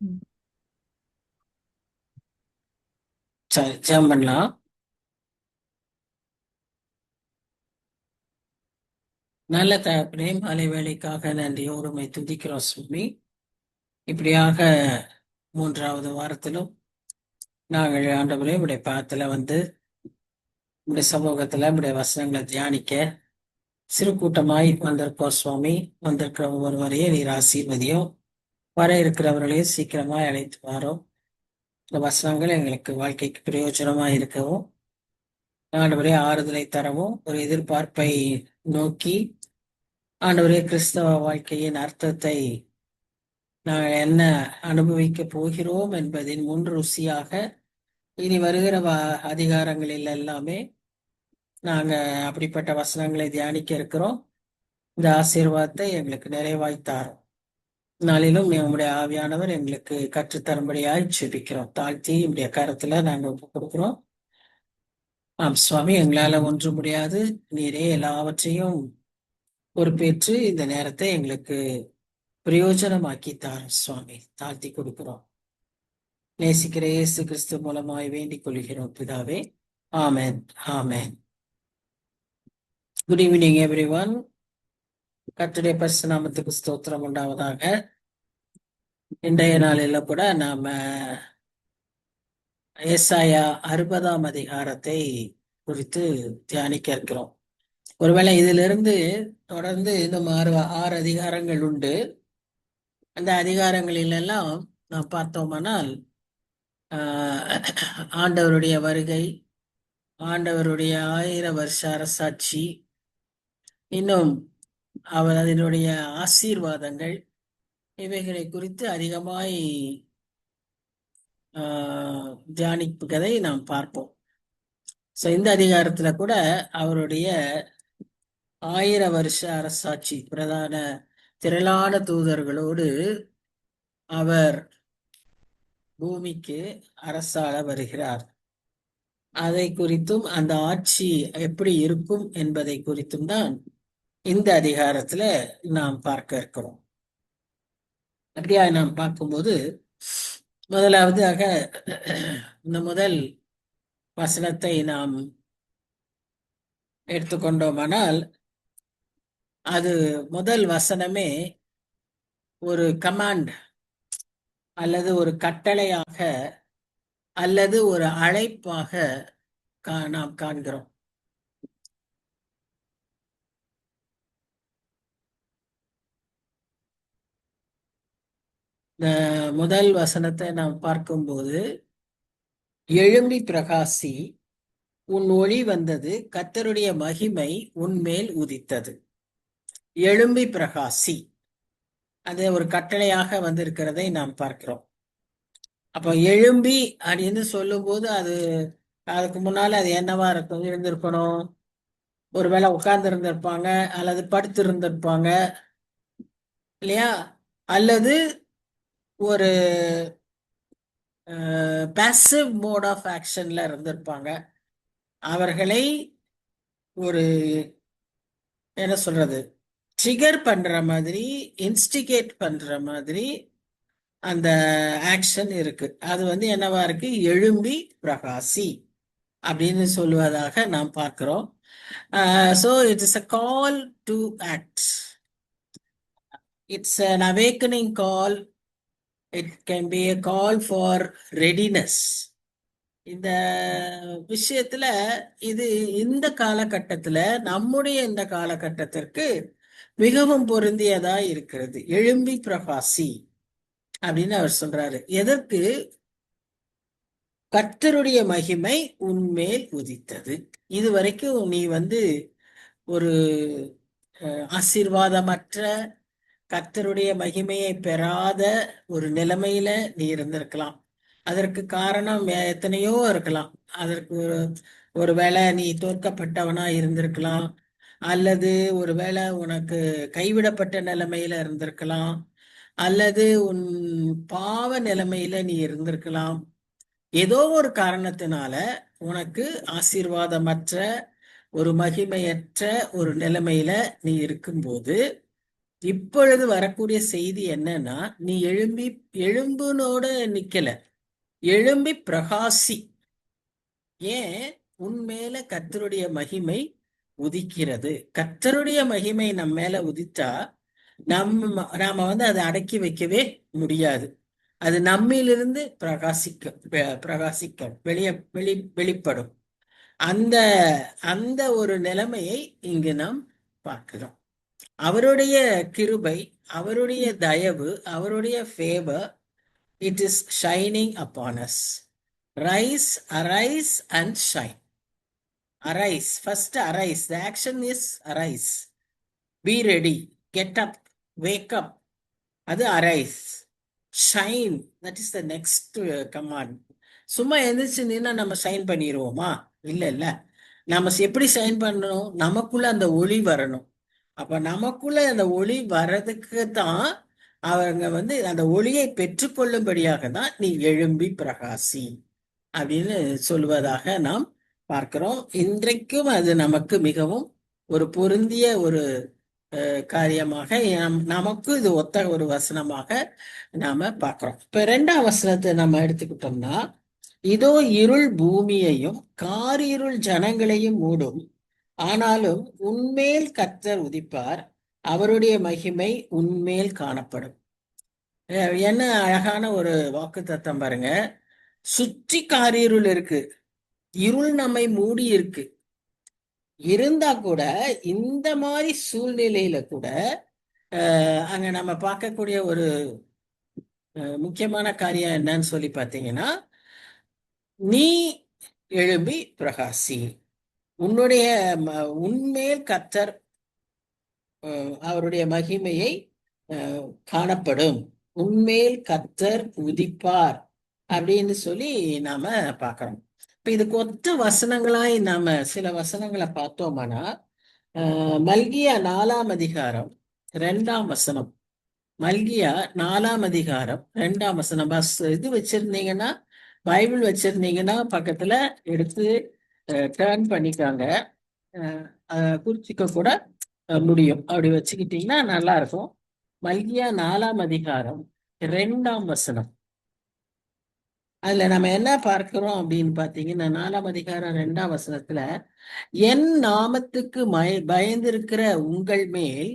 ம். சரி, ஜெபம் பண்ணலாம். நல்ல தகப்பனே, மாலை வேலைக்காக நன்றியோடு உம்மை துதிக்கிறோம் சுவாமி. இப்படியாக மூன்றாவது வாரத்திலும் நாங்கள் ஆண்டவரே உடைய பாதத்துல வந்து உடைய சமூகத்துல உடைய வசனங்களை தியானிக்க சிறு கூட்டமாய் வந்திருக்கோம் சுவாமி. வந்திருக்கிற ஒவ்வொருவரையும் நீர் ஆசீர்வதியும், வர இருக்கிறவர்களையும் சீக்கிரமாய் அழைத்து வாரோம். இந்த வசனங்கள் எங்களுக்கு வாழ்க்கைக்கு பிரயோஜனமாய் இருக்கவும், ஆண்டவரே ஆறுதலை தரவும், ஒரு எதிர்பார்ப்பை நோக்கி ஆண்டவரே கிறிஸ்தவ வாழ்க்கையின் அர்த்தத்தை நாங்கள் என்ன அனுபவிக்க போகிறோம் என்பதின் முன் ருசியாக இனி வருகிற அதிகாரங்களில் எல்லாமே நாங்க அப்படிப்பட்ட வசனங்களை தியானிக்க இருக்கிறோம். இந்த ஆசீர்வாதத்தை எங்களுக்கு நிறைவாய்த்தாரோம். நாளிலும் உம்முடைய ஆவியானவர் எங்களுக்கு கற்றுத்தரும்படியாய் ஜெபிக்கிறோம். தாழ்த்தி உடைய கரத்துல நாங்க ஒப்புக் கொடுக்கிறோம். ஆம் சுவாமி, எங்களால ஒன்று முடியாது. நீரே எல்லாவற்றையும் பொறுப்பேற்று இந்த நேரத்தை எங்களுக்கு பிரயோஜனமாக்கி தாரும் சுவாமி. தாழ்த்தி கொடுக்கிறோம். நேசிக்கிற இயேசு கிறிஸ்து மூலமாய் வேண்டிக் கொள்கிறோம் பிதாவே. ஆமென். ஆமென். Good evening everyone. கர்த்தருடைய பரிசுத்த நாமத்துக்கு ஸ்தோத்திரம் உண்டாவதாக. இன்றைய நாளில கூட நாம ஏசாயா 60ஆம் அதிகாரத்தை குறித்து தியானிக்க இருக்கிறோம். ஒருவேளை இதிலிருந்து தொடர்ந்து இன்னும் ஆறு அதிகாரங்கள் உண்டு. அந்த அதிகாரங்களிலெல்லாம் நாம் பார்த்தோமானால் ஆண்டவருடைய வருகை, ஆண்டவருடைய 1000 வருஷ அரசாட்சி, இன்னும் அதனுடைய ஆசீர்வாதங்கள், இவைகளை குறித்து அதிகமாய் தியானிப்புகளை நாம் பார்ப்போம். இந்த அதிகாரத்துல கூட அவருடைய 1000 வருஷ அரசாட்சி, பிரதான திரளான தூதர்களோடு அவர் பூமிக்கு அரசாள வருகிறார். அதை குறித்தும் அந்த ஆட்சி எப்படி இருக்கும் என்பதை குறித்தும் தான் இந்த அதிகாரத்துல நாம் பார்க்க இருக்கிறோம். அப்படியா நாம் பார்க்கும்போது முதலாவதாக இந்த முதல் வசனத்தை நாம் எடுத்துக்கொண்டோமானால், அது முதல் வசனமே ஒரு கமாண்ட் அல்லது ஒரு கட்டளையாக அல்லது ஒரு அழைப்பாக நாம் காண்கிறோம். இந்த முதல் வசனத்தை நாம் பார்க்கும்போது, எழும்பி பிரகாசி, உன் ஒளி வந்தது, கர்த்தருடைய மகிமை உன்மேல் உதித்தது. எழும்பி பிரகாசி, அது ஒரு கட்டளையாக வந்திருக்கிறதை நாம் பார்க்கிறோம். அப்ப எழும்பி அப்படின்னு சொல்லும் போது அதுக்கு முன்னால அது என்னவா இருக்கும்? இருந்திருக்கணும். ஒருவேளை உட்கார்ந்து இருந்திருப்பாங்க, அல்லது படுத்து இருந்திருப்பாங்க இல்லையா, அல்லது ஒரு பாசிவ் மோட் ஆஃப் ஆக்ஷன்ல இருந்திருப்பாங்க. அவர்களை ஒரு என்ன சொல்றது, ட்ரிகர் பண்ற மாதிரி, இன்ஸ்டிகேட் பண்ற மாதிரி அந்த ஆக்ஷன் இருக்கு. அது என்னவா இருக்கு? எழும்பி பிரகாசி அப்படின்னு சொல்லுவதாக நாம் பார்க்கிறோம். So it is a call to act. It's an awakening call. It can be a call for readiness. இந்த விஷயத்துல இது இந்த காலகட்டத்துல, நம்முடைய இந்த காலகட்டத்திற்கு மிகவும் பொருந்தியதா இருக்கிறது. எழும்பி பிரகாசி அப்படின்னு அவர் சொல்றாரு. எதற்கு? கர்த்தருடைய மகிமை உன்மேல் உதித்தது. இதுவரைக்கும் நீ ஒரு ஆசீர்வாதமற்ற, கர்த்தருடைய மகிமையை பெறாத ஒரு நிலைமையில நீ இருந்திருக்கலாம். அதற்கு காரணம் எத்தனையோ இருக்கலாம். அதற்கு ஒருவேளை நீ தோற்கப்பட்டவனா இருந்திருக்கலாம், அல்லது ஒருவேளை உனக்கு கைவிடப்பட்ட நிலைமையில இருந்திருக்கலாம், அல்லது உன் பாவ நிலைமையில நீ இருந்திருக்கலாம். ஏதோ ஒரு காரணத்தினால உனக்கு ஆசீர்வாதமற்ற, ஒரு மகிமையற்ற ஒரு நிலைமையில நீ இருக்கும்போது, இப்பொழுது வரக்கூடிய செய்தி என்னன்னா, நீ எழும்புனோட நிக்கல, எழும்பி பிரகாசி. ஏன்? உன்மேல கர்த்தருடைய மகிமை உதிக்கிறது. கர்த்தருடைய மகிமை நம்ம மேல உதித்தா நாம அதை அடக்கி வைக்கவே முடியாது. அது நம்மிலிருந்து பிரகாசிக்க வெளிப்படும். அந்த அந்த ஒரு நிலைமையை இங்கு நாம் பார்க்கிறோம். அவருடைய கிருபை, அவருடைய தயவு, அவருடைய favour, it is shining upon us. Rise, arise and shine. Arise, first arise. The action is arise. Be ready, get up, wake up. அது arise. Shine, that is the next command. சும்மா எந்திரிச்சுன்னா நம்ம ஷைன் பண்ணிடுவோமா? இல்ல இல்ல. நம்ம எப்படி shine பண்ணணும்? நமக்குள்ள அந்த ஒளி வரணும். அப்ப நமக்குள்ள அந்த ஒளி வர்றதுக்கு தான் அவங்க அந்த ஒளியை பெற்றுக்கொள்ளும்படியாக தான் நீ எழும்பி பிரகாசி அப்படின்னு சொல்வதாக நாம் பார்க்கிறோம். இன்றைக்கும் அது நமக்கு மிகவும் ஒரு பொருந்திய ஒரு காரியமாக நமக்கு இது ஒத்த ஒரு வசனமாக நாம பார்க்கிறோம். இப்ப 2ஆம் வசனத்தை நம்ம எடுத்துக்கிட்டோம்னா, இதோ இருள் பூமியையும் காரிருள் ஜனங்களையும் மூடும், ஆனாலும் உன்மேல் கர்த்தர் உதிப்பார், அவருடைய மகிமை உன்மேல் காணப்படும். என்ன அழகான ஒரு வாக்கு தத்தம் பாருங்க. சுற்றி காரிருள் இருக்கு, இருள் நம்மை மூடி இருக்கு. இருந்தா கூட இந்த மாதிரி சூழ்நிலையில கூட அங்க நம்ம பார்க்கக்கூடிய ஒரு முக்கியமான காரியம் என்னன்னு சொல்லி பார்த்தீங்கன்னா, நீ எழும்பி பிரகாசி, உன்னுடைய உன்மேல் கர்த்தர் அவருடைய மகிமையை காணப்படும், உன்மேல் கர்த்தர் உதிப்பார் அப்படின்னு சொல்லி நாம பார்க்கிறோம். இப்ப இதுக்கு ஒத்த வசனங்களாய் நாம சில வசனங்களை பார்த்தோம்னா, மல்கியா 4ஆம் அதிகாரம் 2ஆம் வசனம். மல்கியா 4ஆம் அதிகாரம் 2ஆம் வசனம். இது வச்சிருந்தீங்கன்னா, பைபிள் வச்சிருந்தீங்கன்னா பக்கத்துல எடுத்து டேர்ன் பண்ணிக்காங்க, குறிச்சிக்க கூட முடியும். அப்படி வச்சுக்கிட்டீங்கன்னா நல்லா இருக்கும். மல்கியா 4ஆம் அதிகாரம் 2ஆம் வசனம். அதுல நம்ம என்ன பார்க்கிறோம் அப்படின்னு பாத்தீங்கன்னா, 4ஆம் அதிகாரம் 2ஆம் வசனத்துல, என் நாமத்துக்கு பயந்திருக்கிற உங்கள் மேல்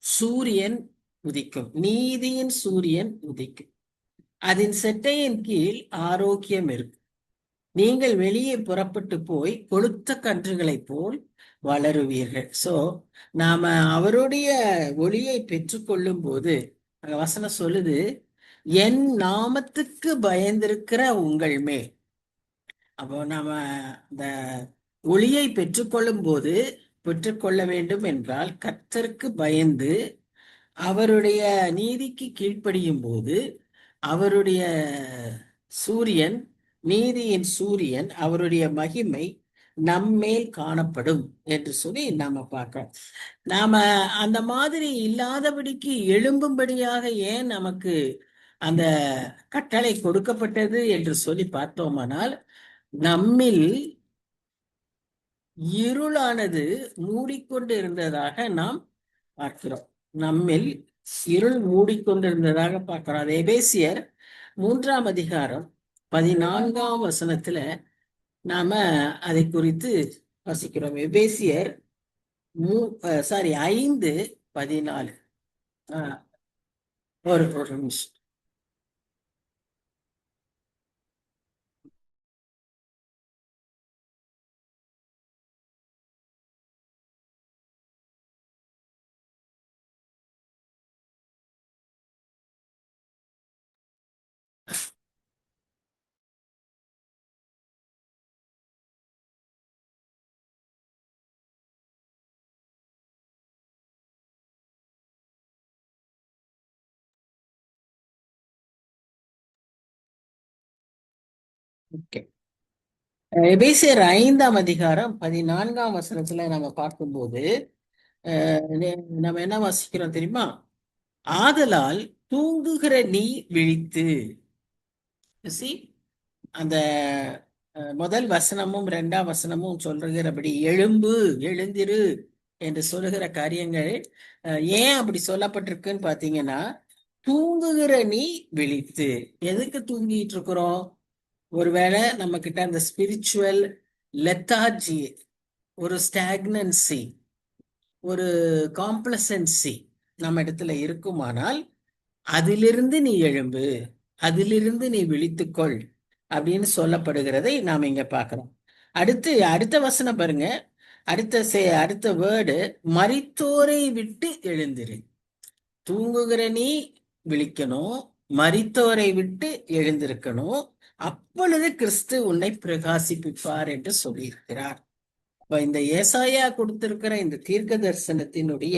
சூரியன் உதிக்கும், நீதியின் சூரியன் உதிக்கும், அதன் செட்டையின் கீழ் ஆரோக்கியம் இருக்கும், நீங்கள் வெளியே புறப்பட்டு போய் கொளுத்த கன்றுகளை போல் வளருவீர்கள். சோ நாம அவருடைய ஒளியை பெற்றுக்கொள்ளும் போது வசனம் சொல்லுது, என் நாமத்துக்கு பயந்திருக்கிற உங்கள் மேல். அப்போ நாம இந்த ஒளியை பெற்றுக்கொள்ளும் போது, பெற்றுக்கொள்ள வேண்டும் என்றால் கர்த்தருக்கு பயந்து அவருடைய நீதிக்கு கீழ்ப்படியும் போது அவருடைய சூரியன், நீதியின் சூரியன், அவருடைய மகிமை நம்மேல் காணப்படும் என்று சொல்லி நாம பார்க்கிறோம். நாம அந்த மாதிரி இல்லாதபடிக்கு எழும்பும்படியாக ஏன் நமக்கு அந்த கட்டளை கொடுக்கப்பட்டது என்று சொல்லி பார்த்தோமானால், நம்மில் இருளானது மூடிக்கொண்டு இருந்ததாக நாம் பார்க்கிறோம். நம்மில் இருள் மூடிக்கொண்டிருந்ததாக பார்க்கிறோம். அது எபேசியர் 3ஆம் அதிகாரம் 14ஆம் வசனத்துல நாம அதை குறித்து வாசிக்கிறோம். எபேசியர் 5:14. ஒரு நிமிஷம். ஓகே. எபேசியர் 5ஆம் அதிகாரம் 14ஆம் வசனத்துல நம்ம பார்க்கும்போது நம்ம என்ன வாசிக்கிறோம் தெரியுமா? ஆதலால் தூங்குகிற நீ விழித்து. அந்த முதல் வசனமும் 2ஆம் வசனமும் சொல்றபடி எழும்பு, எழுந்திரு என்று சொல்லுகிற காரியங்கள் ஏன் அப்படி சொல்லப்பட்டிருக்குன்னு பாத்தீங்கன்னா, தூங்குகிற நீ விழித்து. எதுக்கு தூங்கிட்டு இருக்கிறோம்? ஒருவேளை நம்ம கிட்ட அந்த ஸ்பிரிச்சுவல் லெத்தார்ஜி, ஒரு ஸ்டாக்னன்சி, ஒரு காம்ப்ளசன்சி நம்ம இடத்துல இருக்குமானால் அதிலிருந்து நீ எழும்பு, அதிலிருந்து நீ விழித்துக்கொள் அப்படின்னு சொல்லப்படுகிறதை நாம் இங்க பார்க்கிறோம். அடுத்த வசனம் பாருங்க. அடுத்த வேர்டு, மரித்தோரை விட்டு எழுந்திரு. தூங்குகிற நீ விழிக்கணும், மரித்தோரை விட்டு எழுந்திருக்கணும், அப்பொழுது கிறிஸ்து உன்னை பிரகாசிப்பிப்பார் என்று சொல்லியிருக்கிறார். இப்ப இந்த ஏசாயா கொடுத்திருக்கிற இந்த தீர்க்க தரிசனத்தினுடைய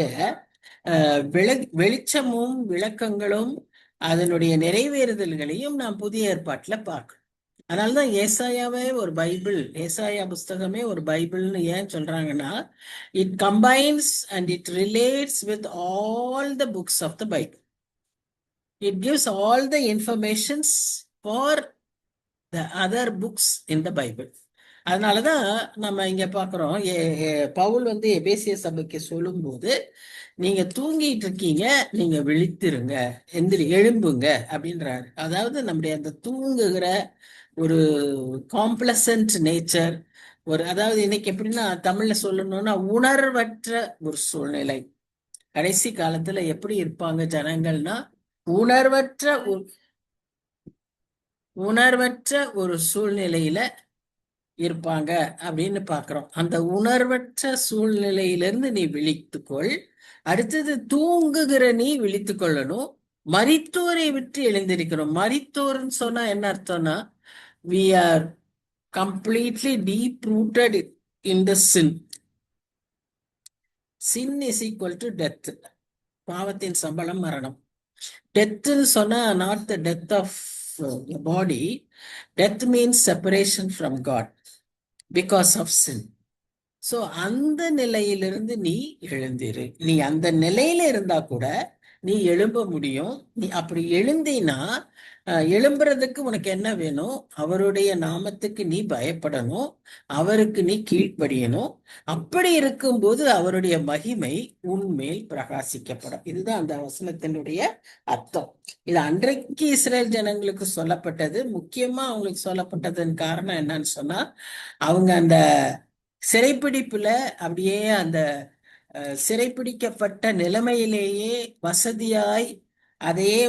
வெளிச்சமும் விளக்கங்களும் அதனுடைய நிறைவேறுதல்களையும் நாம் புதிய ஏற்பாட்டுல பார்க்கணும். அதனாலதான் ஏசாயாவே ஒரு பைபிள், ஏசாயா புஸ்தகமே ஒரு பைபிள்னு ஏன் சொல்றாங்கன்னா, it combines and it relates with all the books of the Bible. It gives all the informations for the other books in the Bible. அதனாலதான் நம்ம இங்க பாக்குறோம், பவுல் வந்து எபேசிய சபைக்கு சொல்லும்போது, நீங்க தூங்கிட்டு இருக்கீங்க, நீங்க விழித்திருங்க, எழும்புங்க அப்படின்றாரு. அதாவது நம்முடைய அந்த தூங்குகிற ஒரு காம்ப்ளசன்ட் நேச்சர், அதாவது இன்னைக்கு எப்படின்னா தமிழ்ல சொல்லணும்னா உணர்வற்ற ஒரு சூழ்நிலை. கடைசி காலத்துல எப்படி இருப்பாங்க ஜனங்கள்னா, உணர்வற்ற ஒரு சூழ்நிலையில இருப்பாங்க அப்படின்னு பாக்குறோம். அந்த உணர்வற்ற சூழ்நிலையிலிருந்து நீ விழித்துக்கொள். அடுத்தது, தூங்குகிற நீ விழித்துக் கொள்ளணும், மரித்தோரை விட்டு எழுந்திருக்கணும். மரித்தோர்ன்னு சொன்னா என்ன அர்த்தம்னா, we are completely deep rooted in the sin. Sin is equal to death. பாவத்தின் சம்பளம் மரணம். டெத்ன்னு சொன்னா not the death of the body. Death means separation from God because of sin. So அந்த நிலையிலிருந்து நீ எழுந்திரு. நீ அந்த நிலையில இருந்தா கூட நீ எழும்ப முடியும். நீ அப்படி எழுந்தினா, எழும்புறதுக்கு உனக்கு என்ன வேணும்? அவருடைய நாமத்துக்கு நீ பயப்படணும், அவருக்கு நீ கீழ்ப்படியணும். அப்படி இருக்கும்போது அவருடைய மகிமை உன்மேல் பிரகாசிக்கப்படும். இதுதான் அந்த வசனத்தினுடைய அர்த்தம். இது அன்றைக்கு இஸ்ரேல் ஜனங்களுக்கு சொல்லப்பட்டது. முக்கியமா அவங்களுக்கு சொல்லப்பட்டதன் காரணம் என்னன்னு சொன்னா, அவங்க அந்த சிறைப்பிடிப்புல அப்படியே அந்த சிறைப்பிடிக்கப்பட்ட நிலைமையிலேயே வசதியாய் அதையே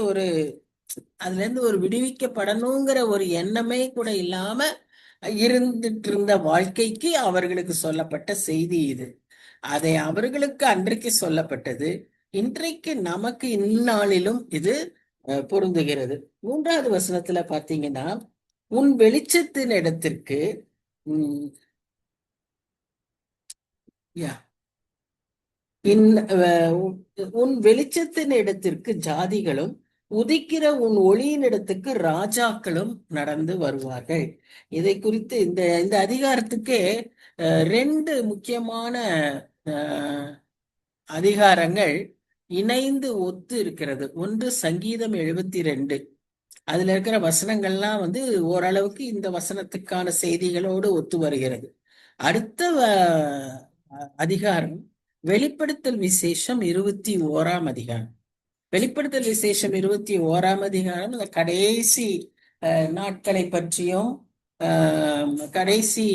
அதுல இருந்து ஒரு விடுவிக்கப்படணுங்கிற ஒரு எண்ணமே கூட இல்லாம இருந்துட்டு இருந்த வாழ்க்கைக்கு அவர்களுக்கு சொல்லப்பட்ட செய்தி இது. அதை அவர்களுக்கு அன்றைக்கு சொல்லப்பட்டது. இன்றைக்கு நமக்கு இந்நாளிலும் இது பொருந்துகிறது. 3வது வசனத்துல பாத்தீங்கன்னா, உன் வெளிச்சத்தின் இடத்திற்கு உன் வெளிச்சத்தின் இடத்திற்கு ஜாதிகளும், உதிக்கிற உன் ஒளியின் இடத்துக்கு ராஜாக்களும் நடந்து வருவார்கள். இதை குறித்து இந்த அதிகாரத்துக்கே 2 முக்கியமான அதிகாரங்கள் இணைந்து ஒத்து இருக்கிறது. ஒன்று சங்கீதம் 72. அதுல இருக்கிற வசனங்கள்லாம் ஓரளவுக்கு இந்த வசனத்துக்கான செய்திகளோடு ஒத்து வருகிறது. அடுத்த அதிகாரம் வெளிப்படுத்தல் விசேஷம் 21ஆம் அதிகாரம். வெளிப்படுத்தல் விசேஷம் 21ஆம் அதிகாரம் இந்த கடைசி நாட்களை பற்றியும் கடைசி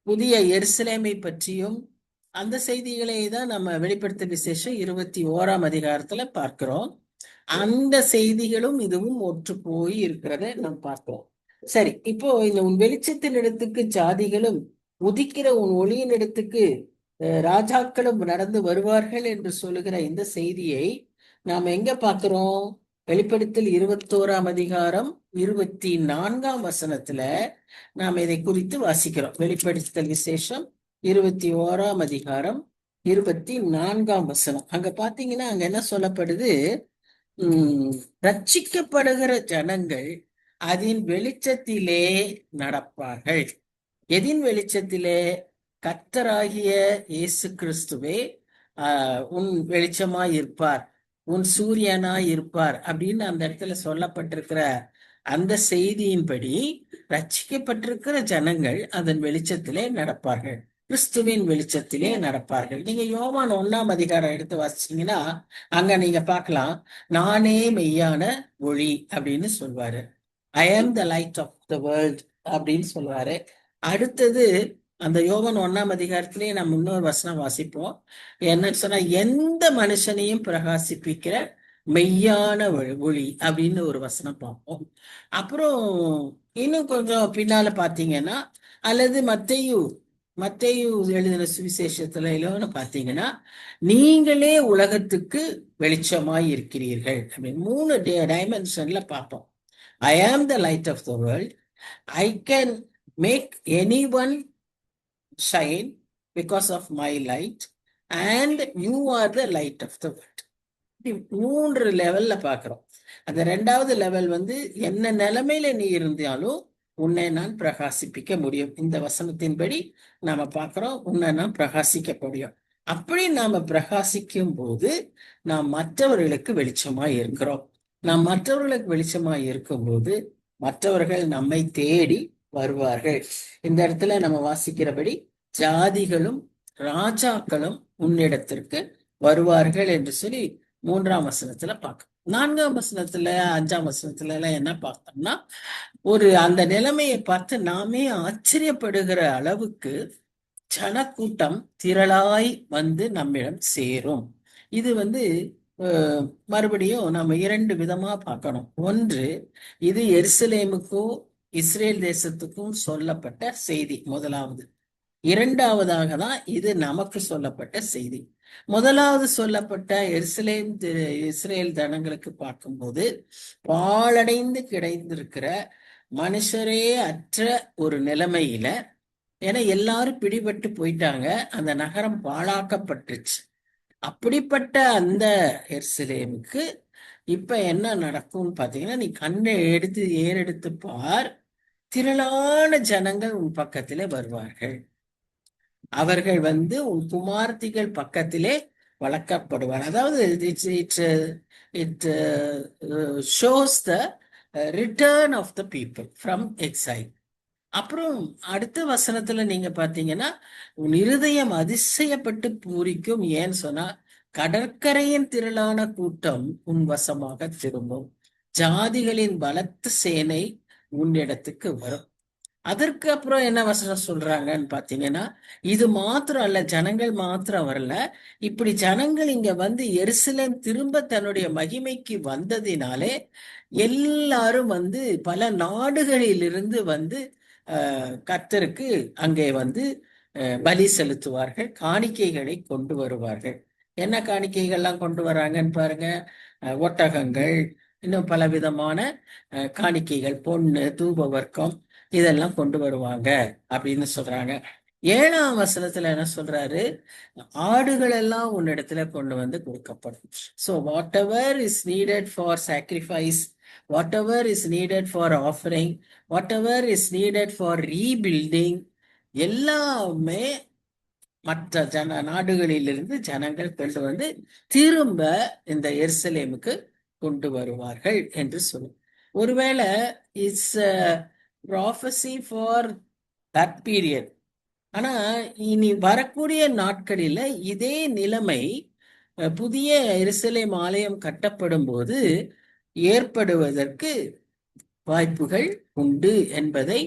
புதிய எருசலேமை பற்றியும் அந்த செய்திகளை தான் நம்ம வெளிப்படுத்தல் விசேஷம் 21ஆம் அதிகாரத்துல பார்க்கிறோம். அந்த செய்திகளும் இதுவும் ஒற்று போய் இருக்கிறத நாம் பார்க்கிறோம். சரி, இப்போ இந்த உன் வெளிச்சத்தின் இடத்துக்கு ஜாதிகளும், உதிக்கிற உன் ஒளியின் இடத்துக்கு ராஜாக்களும் நடந்து வருவார்கள் என்று சொல்லுகிற இந்த செய்தியை நாம் எங்க பார்க்கிறோம்? வெளிப்படுத்தல் 21ஆம் அதிகாரம் 24ஆம் வசனத்துல நாம் இதை குறித்து வாசிக்கிறோம். வெளிப்படுத்தல் விசேஷம் 21ஆம் அதிகாரம் 24ஆம் வசனம். அங்க பாத்தீங்கன்னா அங்க என்ன சொல்லப்படுது? ரட்சிக்கப்படுகிற ஜனங்கள் அதன் வெளிச்சத்திலே நடப்பார்கள். எதின் வெளிச்சத்திலே? கர்த்தராகிய இயேசு கிறிஸ்துவே உன் வெளிச்சமாய் இருப்பார், உன் சூரியனாய் இருப்பார் அப்படின்னு அந்த இடத்துல சொல்லப்பட்டிருக்கிற அந்த செய்தியின்படி ரட்சிக்கப்பட்டிருக்கிற ஜனங்கள் அதன் வெளிச்சத்திலே நடப்பார்கள். கிறிஸ்துவின் வெளிச்சத்திலே நடப்பார்கள். நீங்க யோவான் 1ஆம் அதிகாரம் எடுத்து வாசிச்சீங்கன்னா அங்க நீங்க பார்க்கலாம், நானே மெய்யான ஒளி அப்படின்னு சொல்வாரு. I am the light of the world அப்படின்னு சொல்லுவாரு. அடுத்தது அந்த யோவான் 1ஆம் அதிகாரத்திலேயே நம்ம இன்னொரு வசனம் வாசிப்போம். என்னன்னு சொன்னா, எந்த மனுஷனையும் பிரகாசிப்பிக்கிற மெய்யான ஒளி அப்படின்னு ஒரு வசனம் பார்ப்போம். அப்புறம் இன்னும் கொஞ்சம் பின்னால பாத்தீங்கன்னா, அல்லது மத்தேயு எழுதின சுவிசேஷத்துல இல்லைன்னு பாத்தீங்கன்னா, நீங்களே உலகத்துக்கு வெளிச்சமாய் இருக்கிறீர்கள் அப்படின்னு 3 டைமென்ஷன்ல பார்ப்போம். I am the light of the world. I can make anyone shine because of my light, and you are the light of the world. 3 லெவல்ல பாக்குறோம். அந்த 2வது லெவல் வந்து, என்ன நிலைமையில நீ இருந்தாலும் உன்னை நான் பிரகாசிப்பிக்க முடியும். இந்த வசனத்தின்படி நாம பார்க்கிறோம், உன்னை நான் பிரகாசிக்க முடியும். அப்படி நாம பிரகாசிக்கும் போது நாம் மற்றவர்களுக்கு வெளிச்சமாய் இருக்கிறோம். நாம் மற்றவர்களுக்கு வெளிச்சமாய் இருக்கும்போது மற்றவர்கள் நம்மை தேடி வருவார்கள். இந்த இடத்துல நம்ம வாசிக்கிறபடி, ஜாதிகளும் ராஜாக்களும் உன்னிடத்திற்கு வருவார்கள் என்று சொல்லி 3ஆம் வசனத்துல பார்க்க. 4ஆம் வசனத்துல 5ஆம் வசனத்துல எல்லாம் என்ன பார்த்தோம்னா, ஒரு அந்த நிலைமையை பார்த்து நாமே ஆச்சரியப்படுகிற அளவுக்கு ஜனக்கூட்டம் திரளாய் வந்து நம்மிடம் சேரும். இது வந்து மறுபடியும் நம்ம 2 விதமா பார்க்கணும். ஒன்று, இது எருசலேமுக்கும் இஸ்ரேல் தேசத்துக்கும் சொல்லப்பட்ட செய்தி முதலாவது. 2வதாக தான் இது நமக்கு சொல்லப்பட்ட செய்தி. முதலாவது சொல்லப்பட்ட இஸ்ரேல் ஜனங்களுக்கு பார்க்கும்போது, பாழடைந்து கிடைந்திருக்கிற மனுஷரே அற்ற ஒரு நிலைமையில, ஏன்னா எல்லாரும் பிடிபட்டு போயிட்டாங்க, அந்த நகரம் பாழாக்கப்பட்டுச்சு. அப்படிப்பட்ட அந்த எருசலேமுக்கு இப்ப என்ன நடக்கும்னு பாத்தீங்கன்னா, நீ கண்ணை ஏறெடுத்து பார், திரளான ஜனங்கள் உன் பக்கத்திலே வருவார்கள். அவர்கள் வந்து உன் குமார்த்திகள் பக்கத்திலே வளர்க்கப்படுவார். அதாவது it shows the return of the people from exile. அப்புறம் அடுத்த வசனத்துல நீங்க பாத்தீங்கன்னா, உன் இருதயம் அதிசயப்பட்டு பூரிக்கும். ஏன்னு சொன்னா, கடற்கரையின் திரளான கூட்டம் உன் வசமாக திரும்பும், ஜாதிகளின் பலத்த சேனை உன்னிடத்துக்கு வரும். அதற்கு அப்புறம் என்ன வசனம் சொல்றாங்கன்னு பாத்தீங்கன்னா, இது மாத்திரம் அல்ல, ஜனங்கள் மாத்திரம் வரல, இப்படி ஜனங்கள் இங்க வந்து எருசலேம் திரும்ப தன்னுடைய மகிமைக்கு வந்ததினாலே எல்லாரும் வந்து பல நாடுகளிலிருந்து வந்து கர்த்தருக்கு அங்கே வந்து பலி செலுத்துவார்கள், காணிக்கைகளை கொண்டு வருவார்கள். என்ன காணிக்கைகள்லாம் கொண்டு வராங்கன்னு பாருங்க. ஒட்டகங்கள், இன்னும் பல விதமான காணிக்கைகள், பொண்ணு, தூப வர்க்கம், இதெல்லாம் கொண்டு வருவாங்க அப்படின்னு சொல்றாங்க. 7ஆம் வசனத்துல என்ன சொல்றாரு, ஆடுகள் எல்லாம் உன்னிடத்துல கொண்டு வந்து கொடுக்கப்படும். So whatever is needed for sacrifice, whatever is needed for offering, whatever is needed for rebuilding, எல்லாமே மற்ற நாடுகளிலிருந்து ஜனங்கள் கொண்டு வந்து திரும்ப இந்த எருசலேமுக்கு கொண்டு வருவார்கள் என்று சொல்லும். ஒருவேளை it's prophecy for that period. ஆனா இனி வரக்கூடிய நாட்களில இதே நிலைமை புதிய எருசலேம் ஆலயம் கட்டப்படும் போது ஏற்படுவதற்கு வாய்ப்புகள் உண்டு என்பதை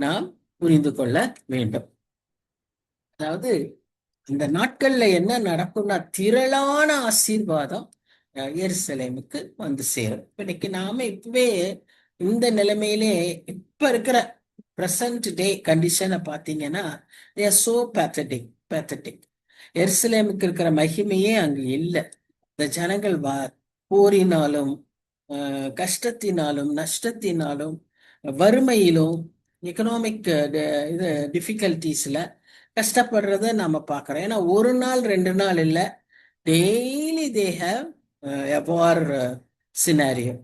நாம் புரிந்து கொள்ள வேண்டும். அதாவது இந்த நாட்கள்ல என்ன நடக்கும்னா, திரளான ஆசீர்வாதம் எருசலேமுக்கு வந்து சேரும். இன்னைக்கு நாம இப்பவே இந்த நிலைமையிலே இப்ப இருக்கிற பிரசன்ட் டே கண்டிஷனை பார்த்தீங்கன்னா, they are so pathetic. எருசலேமுக்கு இருக்கிற மகிமையே அங்கு இல்லை. இந்த ஜனங்கள் போரினாலும் கஷ்டத்தினாலும் நஷ்டத்தினாலும் வறுமையிலும் எக்கனாமிக் இது டிஃபிகல்டிஸ்ல கஷ்டப்படுறத நாம பார்க்கிறோம். ஏன்னா ஒரு நாள் 2 நாள் இல்லை, daily they have a war scenario.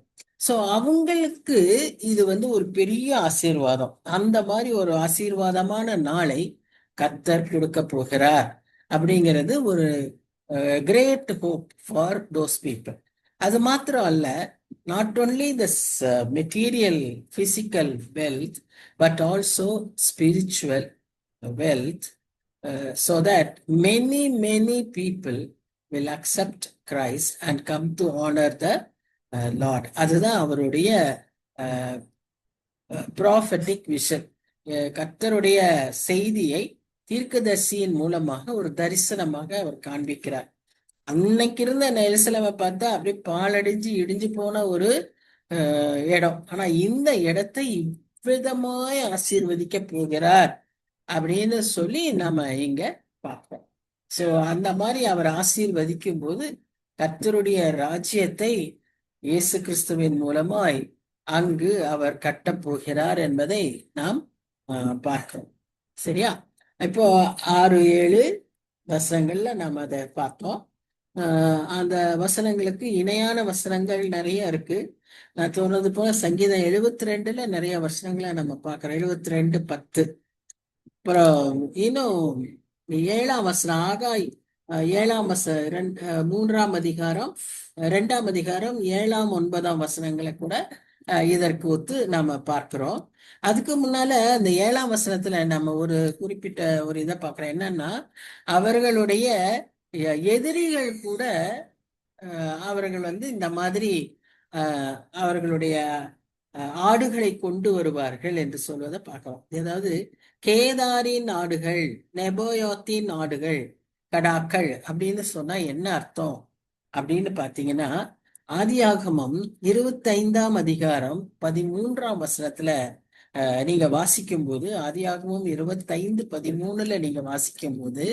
So அவங்களுக்கு இது வந்து ஒரு பெரிய ஆசீர்வாதம். அந்த மாதிரி ஒரு ஆசீர்வாதமான நாளை கர்த்தர் கொடுக்க போகிறார் அப்படிங்கிறது ஒரு great hope for those people. அது மாத்திரம் அல்ல, not only this material physical wealth but also spiritual wealth so that many people will accept Christ and come to honor the Lord. அதுதான் அவருடைய ப்ராஃபட்டிக் விஷன். கர்த்தருடைய செய்தியை தீர்க்கதரிசியின் மூலமாக ஒரு தரிசனமாக அவர் காண்பிக்கிறார். அன்னைக்கு இருந்த எருசலேமை பார்த்தா அப்படியே பாலடைஞ்சு இடிஞ்சு போன ஒரு இடம். ஆனா இந்த இடத்தை இவ்விதமாய் ஆசீர்வதிக்க போகிறார் அப்படின்னு சொல்லி நம்ம இங்க பார்ப்போம். சோ அந்த மாதிரி அவர் ஆசீர்வதிக்கும் போது கர்த்தருடைய ராஜ்யத்தை இயேசு கிறிஸ்துவின் மூலமாய் அங்கு அவர் கட்டப் போகிறார் என்பதை நாம் பார்க்கிறோம். சரியா? இப்போ 6-7 வசனங்கள்ல நாம் அதை பார்த்தோம். அந்த வசனங்களுக்கு இணையான வசனங்கள் நிறைய இருக்கு. நான் சொன்னது போல சங்கீதம் 72ல நிறைய வசனங்களை நம்ம பார்க்கிறோம். 72:10. அப்புறம் இன்னும் 7ஆம் வசனம் ஆகாய் 7ஆம் 3ஆம் அதிகாரம் 2ஆம் அதிகாரம் 7ஆம் 9ஆம் வசனங்களை கூட இதற்கு ஒத்து நாம பார்க்கிறோம். அதுக்கு முன்னால இந்த 7ஆம் வசனத்துல நம்ம ஒரு குறிப்பிட்ட ஒரு இதை பார்க்கிறோம். என்னன்னா, அவர்களுடைய எதிரிகள் கூட அவர்கள் இந்த மாதிரி அவர்களுடைய ஆடுகளை கொண்டு வருவார்கள் என்று சொல்வதை பார்க்கலாம். அதாவது கேதாரின் ஆடுகள், நெபோயோத்தின் ஆடுகள், கடாக்கள் அப்படின்னு சொன்னா என்ன அர்த்தம் அப்படின்னு பாத்தீங்கன்னா, ஆதியாகமம் 25ஆம் அதிகாரம் 13ஆம் வசனத்துல நீங்க வாசிக்கும் போது, ஆதியாகமம் 25:13ல நீங்க வாசிக்கும் போது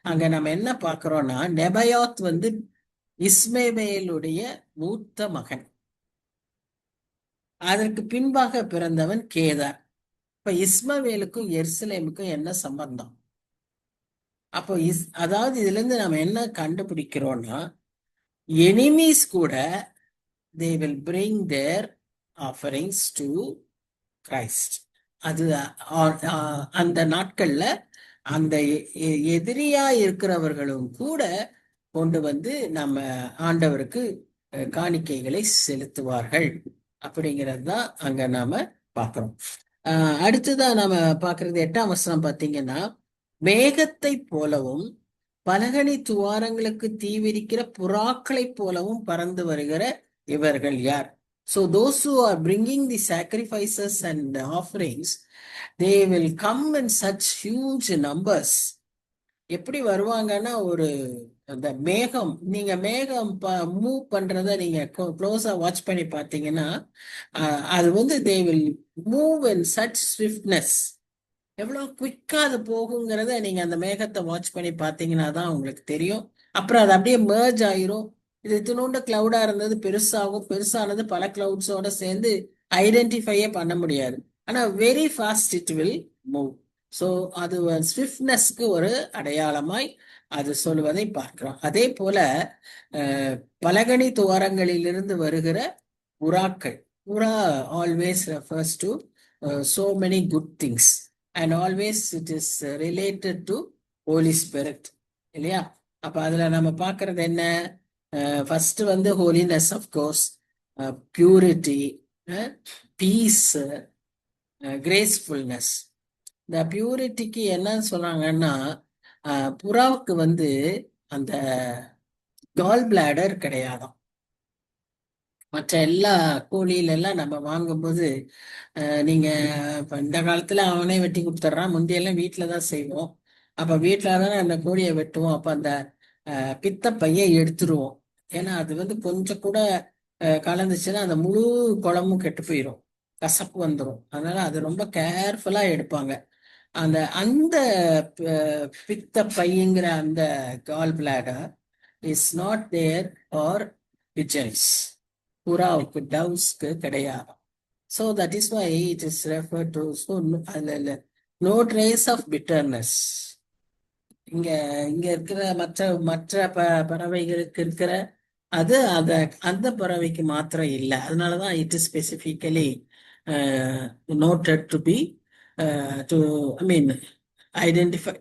அங்க நம்ம என்ன பாக்குறோம்னா, நெபயோத் இஸ்மவேலுடைய மூத்த மகன். அதற்கு பின்பாக பிறந்தவன் கேதார். இப்ப இஸ்மவேலுக்கும் எருசலேமுக்கும் என்ன சம்பந்தம்? அப்போ அதாவது இதுல இருந்து நம்ம என்ன கண்டுபிடிக்கிறோம்னா, எனிமீஸ் கூட they will bring their offerings to Christ. அது அந்த நாட்கள்ல அந்த எதிரியா இருக்கிறவர்களும் கூட கொண்டு நம்ம ஆண்டவருக்கு காணிக்கைகளை செலுத்துவார்கள் அப்படிங்கிறது தான் அங்க நாம பார்க்கிறோம். அடுத்துதான் நாம பார்க்கறது 8ஆம் வசனம் பார்த்தீங்கன்னா, மேகத்தை போலவும் பலகணி துவாரங்களுக்கு தீவிரிக்கிற புறாக்களை போலவும் பறந்து வருகிற இவர்கள் யார்? So those who are bringing the sacrifices and the offerings, they will come in such huge numbers. எப்படி வருவாங்கன்னா, ஒரு அந்த மேகம், நீங்க மேகம் மூவ் பண்றத நீங்க க்ளோஸா வாட்ச் பண்ணி பார்த்தீங்கன்னா, அது they will move in such swiftness. எவ்வளவு குவிக்கா அது போகுங்கிறத நீங்க அந்த மேகத்தை வாட்ச் பண்ணி பார்த்தீங்கன்னா தான் உங்களுக்கு தெரியும். அப்புறம் அது அப்படியே merge ஆயிரும். இது இத்தினோண்டு கிளவுடா இருந்தது பெருசாகும், பெருசானது பல கிளவுட்ஸோட சேர்ந்து ஐடென்டிஃபையே பண்ண முடியாது. ஆனா very fast it will move. So அது ஸ்விஃப்ட்னஸ்க்கு ஒரு அடையாளமாய் அது சொல்வதை பார்க்கிறோம். அதே போல பலகணி துவாரங்களிலிருந்து வருகிற புறாக்கள், புறா always refers to so many good things and always it is related to Holy Spirit. இல்லையா? அப்ப அதுல நம்ம பார்க்கறது என்ன? First holiness, of course, purity, peace, gracefulness. இந்த பியூரிட்டிக்கு என்ன சொல்றாங்கன்னா, புறாவுக்கு அந்த கால் பிளாடர் கிடையாதாம். மற்ற எல்லா கோழியில எல்லாம் நம்ம வாங்கும்போது நீங்க இப்ப இந்த காலத்துல அவனே வெட்டி கொடுத்துட்றான். முந்தையெல்லாம் வீட்டுலதான் செய்வோம். அப்ப வீட்டுலதானே அந்த கோழியை வெட்டுவோம். அப்ப அந்த பித்த பையை எடுத்துருவோம். ஏன்னா அது கொஞ்சம் கூட கலந்துச்சுன்னா அந்த முழு குழம்பும் கெட்டு போயிடும், கசப்பு வந்துடும். அதனால அது ரொம்ப கேர்ஃபுல்லா எடுப்பாங்க. அந்த அந்த பித்த பையங்கிற அந்த gall bladder is not there for pigeons. புறாவுக்கு, டவ்ஸ்க்கு கிடையாது. So that is why it is refer to. So அதில் நோ ட்ரேஸ் ஆஃப் பிட்டர்னஸ். இங்க இருக்கிற மற்ற பறவைகளுக்கு இருக்கிற அது அந்த பறவைக்கு மாத்திரம் இல்லை. அதனாலதான் it is specifically noted to be to identify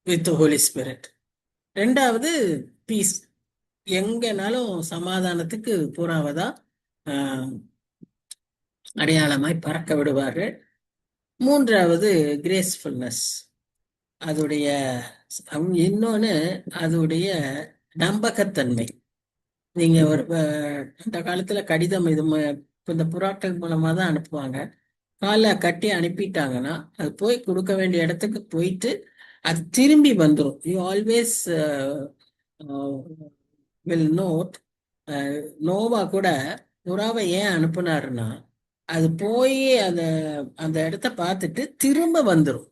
with Holy Spirit. ரெண்டாவது பீஸ். எங்கனாலும் சமாதானத்துக்கு புறாவதான் அடையாளமாய் பறக்க விடுவார்கள். மூன்றாவது கிரேஸ்ஃபுல்னஸ். அதோடைய இன்னொன்னு அதோடைய நம்பகத்தன்மை. நீங்க ஒரு அந்த காலத்துல கடிதம் இந்த புறாக்கள் மூலமா தான் அனுப்புவாங்க. காலை கட்டி அனுப்பிட்டாங்கன்னா அது போய் கொடுக்க வேண்டிய இடத்துக்கு போயிட்டு அது திரும்பி வந்துடும். You always will note. நோவா கூட புறாவை ஏன் அனுப்புனாருன்னா அது போய் அந்த அந்த இடத்த பார்த்துட்டு திரும்ப வந்துடும்.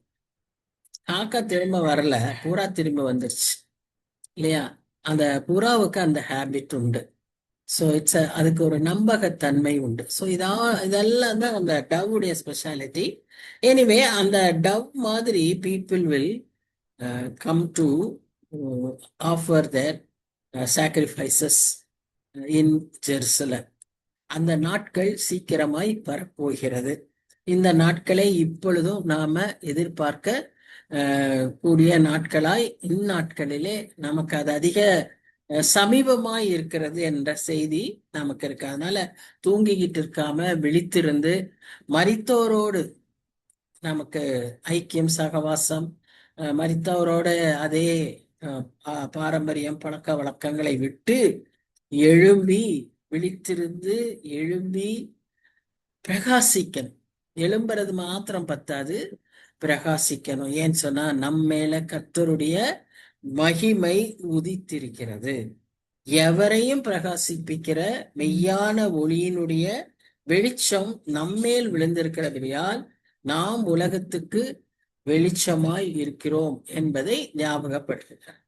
காக்கா திரும்ப வரல, புறா திரும்ப வந்துருச்சு இல்லையா? அந்த புறாவுக்கு அந்த ஹேபிட் உண்டு. ஸோ அதுக்கு ஒரு நம்பகத்தன்மை உண்டு. ஸோ இதெல்லாம் தான் அந்த டவ்வுடைய ஸ்பெஷாலிட்டி. எனிவே அந்த டவ் மாதிரி people will come to offer their sacrifices in Jerusalem. அந்த நாட்கள் சீக்கிரமாய் வரப்போகிறது. இந்த நாட்களை இப்பொழுதும் நாம எதிர்பார்க்க கூடிய நாட்களாய் இந்நாட்களிலே நமக்கு அது அதிக சமீபமாய் இருக்கிறது என்ற செய்தி நமக்கு இருக்கு. அதனால தூங்கிக்கிட்டு இருக்காம விழித்திருந்து மரித்தோரோடு நமக்கு ஐக்கியம், சகவாசம், மரித்தவரோட அதே பாரம்பரியம், பழக்க வழக்கங்களை விட்டு எழும்பி விழித்திருந்து எழும்பி பிரகாசிக்கணும். எழும்புறது மாத்திரம் பத்தாது, பிரகாசிக்கணும். ஏன்னு சொன்னா நம்ம மேல கர்த்தருடைய மகிமை உதித்திருக்கிறது. எவரையும் பிரகாசிப்பிக்கிற மெய்யான ஒளியினுடைய வெளிச்சம் நம்மேல் விழுந்திருக்கிறபடியால் நாம் உலகத்துக்கு வெளிச்சமாய் இருக்கிறோம் என்பதை ஞாபகப்படுத்துகிறார்.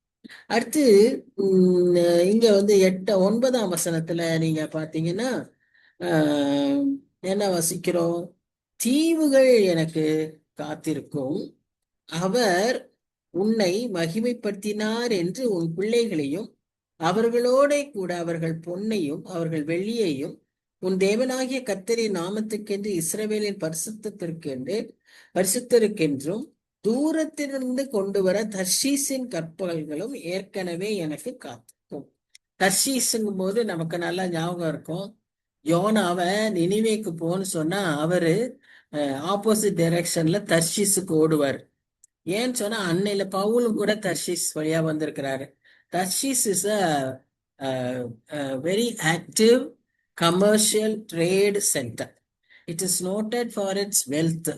அடுத்து இங்க 9ஆம் வசனத்துல நீங்க பாத்தீங்கன்னா என்ன வசிக்கிறோம்? தீவுகள் எனக்கு காத்திருக்கும், அவர் உன்னை மகிமைப்படுத்தினார் என்று உன் பிள்ளைகளையும் அவர்களோட கூட அவர்கள் பொன்னையும் அவர்கள் வெள்ளியையும் உன் தேவனாகிய கர்த்தரின் நாமத்துக்கென்று இஸ்ரவேலின் பரிசுத்தருக்கென்றும் தூரத்திலிருந்து கொண்டு வர தர்ஷீஸின் கப்பல்களும் ஏற்கனவே எனக்கு காத்திருக்கும். தர்ஷீஸுங்கும் போது நமக்கு நல்லா ஞாபகம் இருக்கும். யோனாவை நினிவேக்கு போன்னு சொன்னா அவரு ஆப்போசிட் டைரக்ஷன்ல தர்ஷீஸுக்கு ஓடுவார். ஏன்னு சொன்னா அன்னையில பவுலும் கூட தர்ஷீஸ் வழியா வந்திருக்கிறாரு. தர்ஷீஸ் is a very active commercial trade center. It is noted for its wealth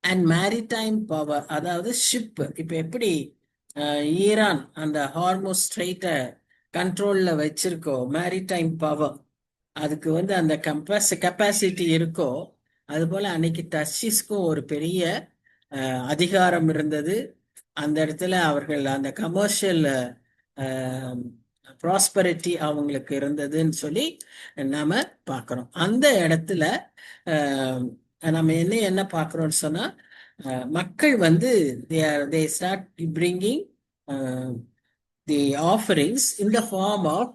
and maritime power. அதாவது ஷிப், இப்ப எப்படி ஈரான் அந்த ஹார்மோஸ் ஸ்ட்ரெயிட்ட கண்ட்ரோல்ல வச்சிருக்கோ, மேரிடைம் பவர், அதுக்கு அந்த கெப்பாசிட்டி இருக்கோ, அது போல அன்னைக்கு தர்ஷீஸ்க்கும் ஒரு பெரிய அதிகாரம் இருந்தது. அந்த இடத்துல அவர்கள் அந்த கமர்ஷியல் ப்ராஸ்பரிட்டி அவங்களுக்கு இருந்ததுன்னு சொல்லி நாம பார்க்கிறோம். அந்த இடத்துல நம்ம என்ன பார்க்கிறோம்னு சொன்னா மக்கள் they start bringing the offerings in the form of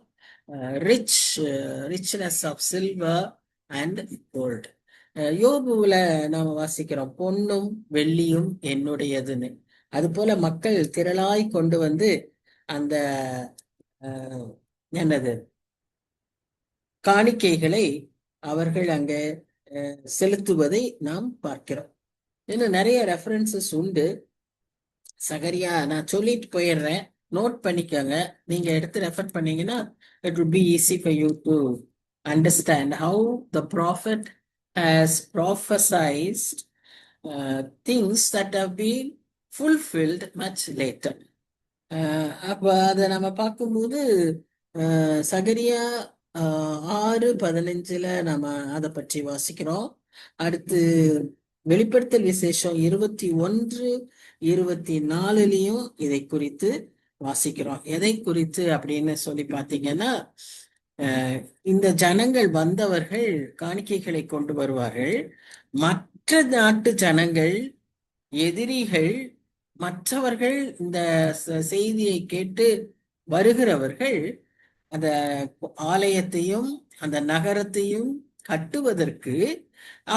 richness of silver and gold. யோபுல நாம வாசிக்கிறோம், பொன்னும் வெள்ளியும் என்னுடையதுன்னு. அது போல மக்கள் திரளாய் கொண்டு அந்த என்னது காணிக்கைகளை அவர்கள் அங்க செலுத்துவதை நாம் பார்க்கிறோம். இன்னும் நிறைய ரெஃபரன்சஸ் உண்டு. சகரியா நான் சொல்லிட்டு போயிடுறேன், நோட் பண்ணிக்கோங்க. நீங்க எடுத்து ரெஃபர் பண்ணீங்கன்னா it would be easy for you to understand how the prophet has prophesied things that have been fulfilled much later. அப்ப அதை நம்ம பார்க்கும்போது சகரியா 6:15 நம்ம அதை பற்றி வாசிக்கிறோம். அடுத்து வெளிப்படுத்தல் விசேஷம் 21-24 இதை குறித்து வாசிக்கிறோம். எதை குறித்து அப்படின்னு சொல்லி பார்த்தீங்கன்னா, இந்த ஜனங்கள் வந்தவர்கள் காணிக்கைகளை கொண்டு வருவார்கள். மற்ற நாட்டு ஜனங்கள், எதிரிகள், மற்றவர்கள் இந்த செய்தியை கேட்டு வருகிறவர்கள் அந்த ஆலயத்தையும் அந்த நகரத்தையும் கட்டுவதற்கு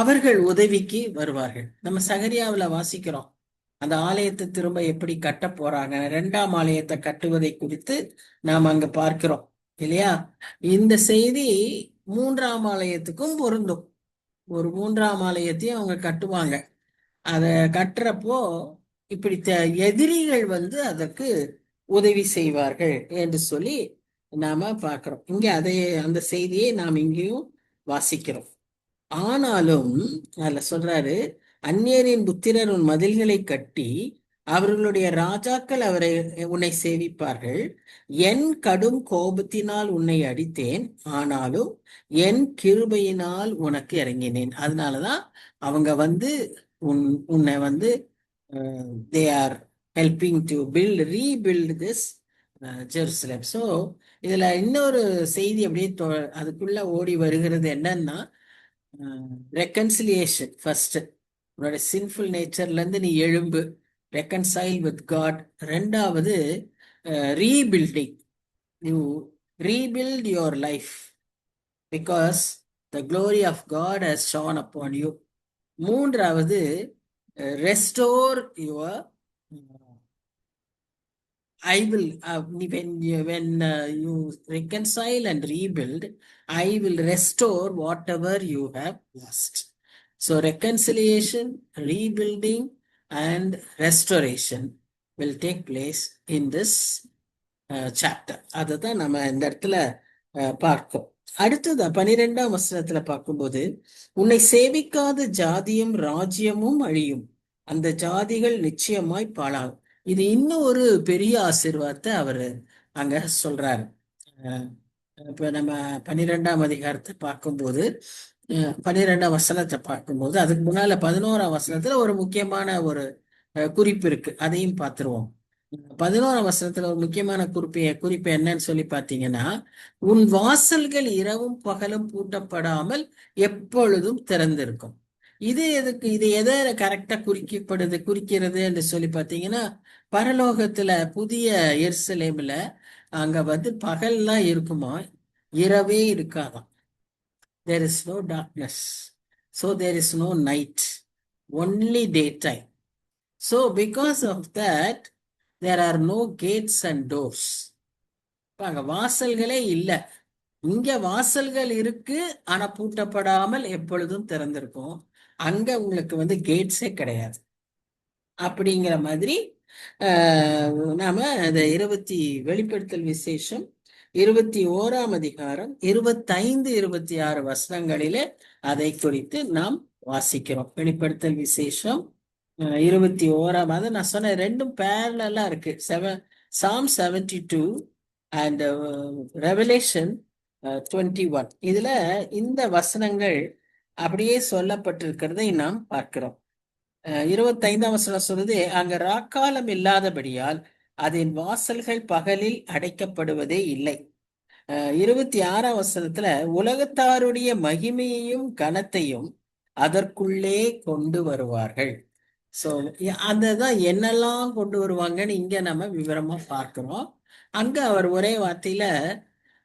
அவர்கள் உதவிக்கு வருவார்கள். நம்ம சகரியாவில் வாசிக்கிறோம், அந்த ஆலயத்தை திரும்ப எப்படி கட்ட போறாங்க, 2ஆம் ஆலயத்தை கட்டுவதை குறித்து நாம் அங்க பார்க்கிறோம் இல்லையா? இந்த செய்தி 3ஆம் ஆலயத்துக்கும் பொருந்தும். ஒரு 3ஆம் ஆலயத்தையும் அவங்க கட்டுவாங்க. அதை கட்டுறப்போ இப்படி எதிரிகள் வந்து அதற்கு உதவி செய்வார்கள் என்று சொல்லி நாம பார்க்கிறோம். இங்க அந்த செய்தியை நாம் இங்கேயும் வாசிக்கிறோம். ஆனாலும் அதுல சொல்றாரு, அந்நியரின் புத்திரர் உன் மதில்களை கட்டி அவர்களுடைய ராஜாக்கள் உன்னை சேவிப்பார்கள். என் கடும் கோபத்தினால் உன்னை அடித்தேன், ஆனாலும் என் கிருபையினால் உனக்கு இறங்கினேன். அதனாலதான் அவங்க வந்து உன்னை வந்து they are helping to rebuild this Jerusalem. So இதுல இன்னொரு செய்தி அப்படியே அதுக்குள்ள ஓடி வருகிறது. என்னன்னா, ரெக்கன்சிலியேஷன் ஃபர்ஸ்ட். உன்னோட சின்ஃபுல் நேச்சர்ல இருந்து நீ எழும்பு, ரெக்கன்சைல் வித் காட். ரெண்டாவது rebuilding, you rebuild your life because the glory of God has shone upon you. மூன்றாவது restore your I will, when you reconcile and rebuild, I will restore whatever you have lost. So reconciliation, rebuilding, and restoration will take place in this chapter. அதுதான் நம்ம இந்த இடத்துல பார்க்கிறோம். அடுத்தது 12ஆம் வசனத்துல பார்க்கும்போது, உன்னை சேவிக்காத ஜாதியும் ராஜ்யமும் அழியும், அந்த ஜாதிகள் நிச்சயமாய் பாழாகும். இது இன்னும் ஒரு பெரிய ஆசீர்வாதத்தை அவரு அங்க சொல்றாரு. இப்ப நம்ம 12ஆம் அதிகாரத்தை பார்க்கும்போது, 12ஆம் வசனத்தை பார்க்கும்போது, அதுக்கு முன்னால 11ஆம் வசனத்துல ஒரு முக்கியமான ஒரு குறிப்பு இருக்கு. அதையும் பார்த்துருவோம். 11ஆம் வசனத்துல ஒரு முக்கியமான குறிப்பு என்னன்னு சொல்லி பாத்தீங்கன்னா, உன் வாசல்கள் இரவும் பகலும் பூட்டப்படாமல் எப்பொழுதும் திறந்திருக்கும். இது எதை கரெக்டா குறிக்கிறது என்று சொல்லி பாத்தீங்கன்னா, பரலோகத்துல புதிய எருசலேம்ல அங்க வந்து பகல்லாம் இருக்குமா, இரவே இருக்காதாம். there is no darkness, so there is no night, only daytime. So because of that there are no gates and doors. அங்க வாசல்களே இல்ல. இங்க வாசல்கள் இருக்கு, ஆனா பூட்டப்படாமல் எப்பொழுதும் திறந்திருக்கும். அங்க உங்களுக்கு வந்து கேட்ஸே கிடையாது. அப்படிங்கிற மாதிரி நாம அந்த வெளிப்படுத்தல் விசேஷம் 21ஆம் அதிகாரம் 25, 26 வசனங்களிலே அதை குறித்து நாம் வாசிக்கிறோம். வெளிப்படுத்தல் விசேஷம் 21ஆம், அதை நான் சொன்ன ரெண்டும் பேரலா இருக்கு. Psalm 72 and Revelation 21. இதுல இந்த வசனங்கள் அப்படியே சொல்லப்பட்டிருக்கிறதை நாம் பார்க்கிறோம். 25ஆம் வசனம் சொல்லுது, அங்க ராக்காலம் இல்லாதபடியால் அதன் வாசல்கள் பகலில் அடைக்கப்படுவதே இல்லை. 26ஆம் வசனத்துல உலகத்தாருடைய மகிமையையும் கனத்தையும் அதற்குள்ளே கொண்டு வருவார்கள். சோ அததான் என்னெல்லாம் கொண்டு வருவாங்கன்னு இங்க நம்ம விவரமா பார்க்கிறோம். அங்க அவர் ஒரே வார்த்தையில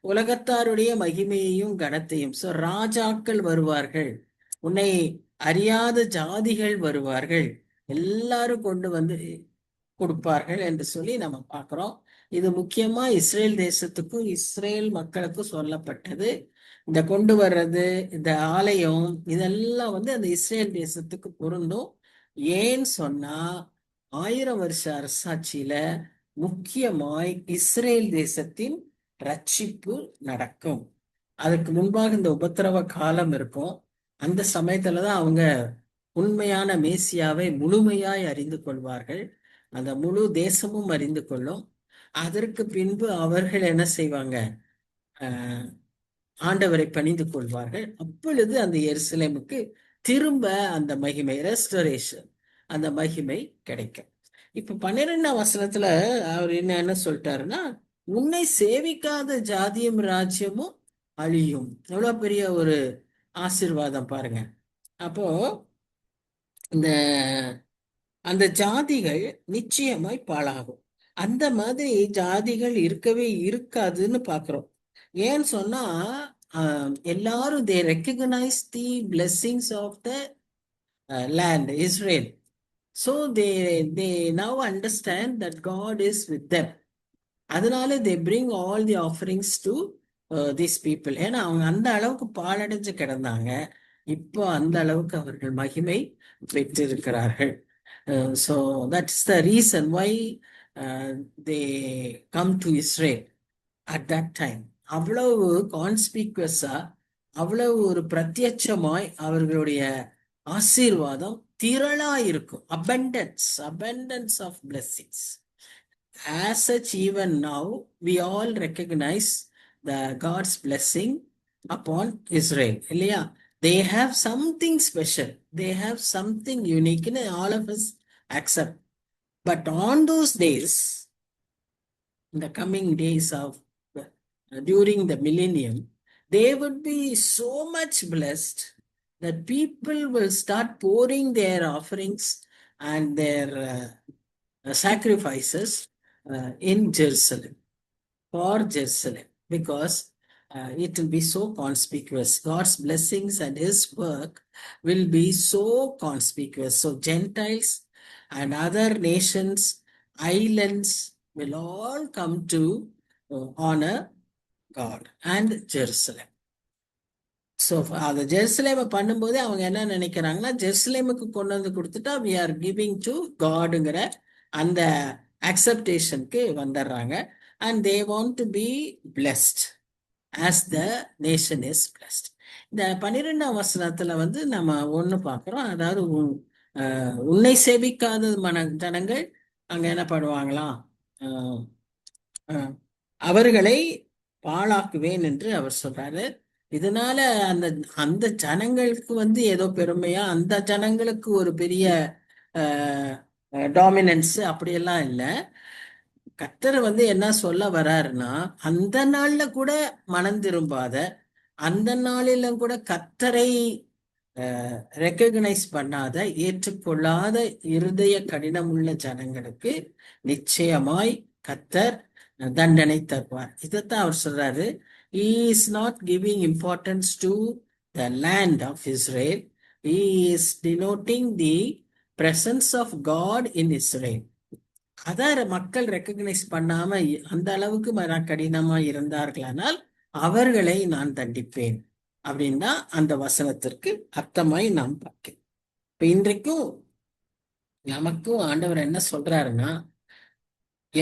உலகத்தாருடைய மகிமையையும் கனத்தையும், சோ ராஜாக்கள் வருவார்கள், உன்னை அறியாத ஜாதிகள் வருவார்கள், எல்லாரும் கொண்டு வந்து கொடுப்பார்கள் என்று சொல்லி நம்ம பார்க்கிறோம். இது முக்கியமா இஸ்ரேல் தேசத்துக்கும் இஸ்ரேல் மக்களுக்கும் சொல்லப்பட்டது. இந்த கொண்டு வர்றது, இந்த ஆலயம், இதெல்லாம் வந்து அந்த இஸ்ரேல் தேசத்துக்கு பொருந்தும். ஏன்னு சொன்னா 1000 வருஷ அரசாட்சியில முக்கியமாய் இஸ்ரேல் தேசத்தின் ரட்சிப்பு நடக்கும். அதற்கு முன்பாக இந்த உபத்திரவ காலம் இருக்கும். அந்த சமயத்துலதான் அவங்க உண்மையான மேசியாவை முழுமையாய் அறிந்து கொள்வார்கள். அந்த முழு தேசமும் அறிந்து கொள்ளும். அதற்கு பின்பு அவர்கள் என்ன செய்வாங்க, ஆண்டவரை பணிந்து கொள்வார்கள். அப்பொழுது அந்த எருசலேமுக்கு திரும்ப அந்த மகிமை, ரெஸ்டரேஷன், அந்த மகிமை கிடைக்கும். இப்ப 12ஆம் வசனத்துல அவர் என்ன சொல்லிட்டாருன்னா, உன்னை சேவிக்காத ஜாதியும் ராஜ்யமும் அழியும். எவ்வளவு பெரிய ஒரு ஆசீர்வாதம் பாருங்க. அப்போ அந்த ஜாதிகள் நிச்சயமாய் பாழாகும். அந்த மாதிரி ஜாதிகள் இருக்கவே இருக்காதுன்னு பாக்குறோம். ஏன்னு சொன்னா எல்லாரும் they recognize the blessings of the land Israel, so they now understand that God is with them. அதனால they bring all the offerings to these people. ஏன்னா அவங்க அந்த அளவுக்கு பாழடைஞ்சு கிடந்தாங்க. இப்போ அந்த அளவுக்கு அவர்கள் மகிமை பெற்றிருக்கிறார்கள். So that's the reason why they come to Israel at that time. அவ்வளவு கான்ஸ்பிக்வஸா, அவ்வளவு ஒரு பிரத்யட்சமாய் அவர்களுடைய ஆசீர்வாதம் திரளா இருக்கும். abundance of blessings. As such, even now we all recognize the God's blessing upon Israel. இல்லையா? They have something special, they have something unique, and all of us accept. But on those days, in the coming days of during the millennium, they would be so much blessed that people will start pouring their offerings and their sacrifices in Jerusalem, for Jerusalem, because it will be so conspicuous. God's blessings and His work will be so conspicuous. So Gentiles and other nations, islands will all come to honor God and Jerusalem. So அந்த ஜெருசலேமை பண்ணும்போது அவங்க என்ன நினைக்கிறாங்கன்னா, ஜெருசலேமுக்கு கொண்டு வந்து கொடுத்துட்டா we are giving to Godங்கிற அந்த அக்செப்டேஷனுக்கு வந்துடுறாங்க. and they want to be blessed as the nation is blessed. இந்த 12ஆம் வசனத்துல வந்து நம்ம ஒண்ணு பார்க்கிறோம். அதாவது உன்னை சேவிக்காத ஜனங்கள் அங்க என்ன பண்ணுவாங்களாம், அவர்களை பாழாக்குவேன் என்று அவர் சொல்றாரு. இதனால அந்த அந்த ஜனங்களுக்கு வந்து ஏதோ பெருமையா, அந்த ஜனங்களுக்கு ஒரு பெரிய டாமினன்ஸ் அப்படியெல்லாம் இல்லை. கர்த்தர் வந்து என்ன சொல்ல வர்றாருன்னா, அந்த நாள்ல கூட மனம் திரும்பாத, அந்த நாளிலும் கூட கர்த்தரை ரெக்கக்னைஸ் பண்ணாத, ஏற்றுக்கொள்ளாத இருதய கடினமுள்ள ஜனங்களுக்கு நிச்சயமாய் கர்த்தர் தண்டனை தருவார். இதைத்தான் அவர் சொல்றாரு. He is not giving importance to the land of Israel. He is denoting the presence of God in Israel. அத மக்கள் ரெக்கக்னைஸ் பண்ணாம அந்த அளவுக்கு கடினமா இருந்தார்களானால் அவர்களை நான் தண்டிப்பேன் அப்படின்னு தான் அந்த வசனத்திற்கு அர்த்தமாய் நாம் பார்க்கிறோம். இப்ப இன்றைக்கும் நமக்கும் ஆண்டவர் என்ன சொல்றாருன்னா,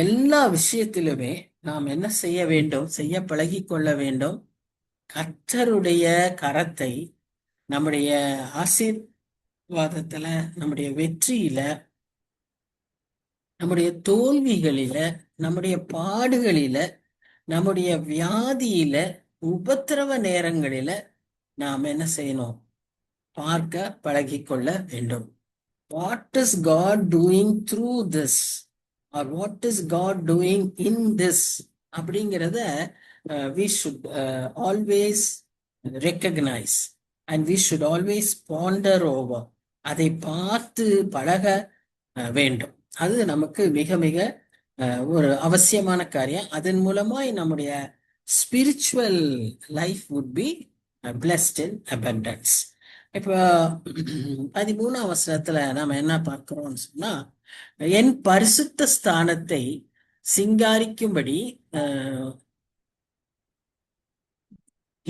எல்லா விஷயத்திலுமே நாம் என்ன செய்ய வேண்டும், செய்ய பழகி கொள்ள வேண்டும். கர்த்தருடைய கரத்தை நம்முடைய ஆசீர்வாதத்துல, நம்முடைய வெற்றியில, நம்முடைய தோல்விகளில, நம்முடைய பாடுகளில, நம்முடைய வியாதியில, உபத்திரவ நேரங்களில நாம் என்ன செய்யணும், பார்க்க பழகிக்கொள்ள வேண்டும். What is God doing through this, or what is God doing in this அப்படிங்கிறத we should always recognize and we should always ponder over. அதை பார்த்து பழக வேண்டும். அது நமக்கு மிக மிக ஒரு அவசியமான காரியம். அதன் மூலமாய் நம்முடைய spiritual life would be blessed in abundance. இப்போ 13ஆம் வசனத்துல நாம என்ன பார்க்கிறோம்னு சொன்னா, என் பரிசுத்த ஸ்தானத்தை சிங்காரிக்கும்படி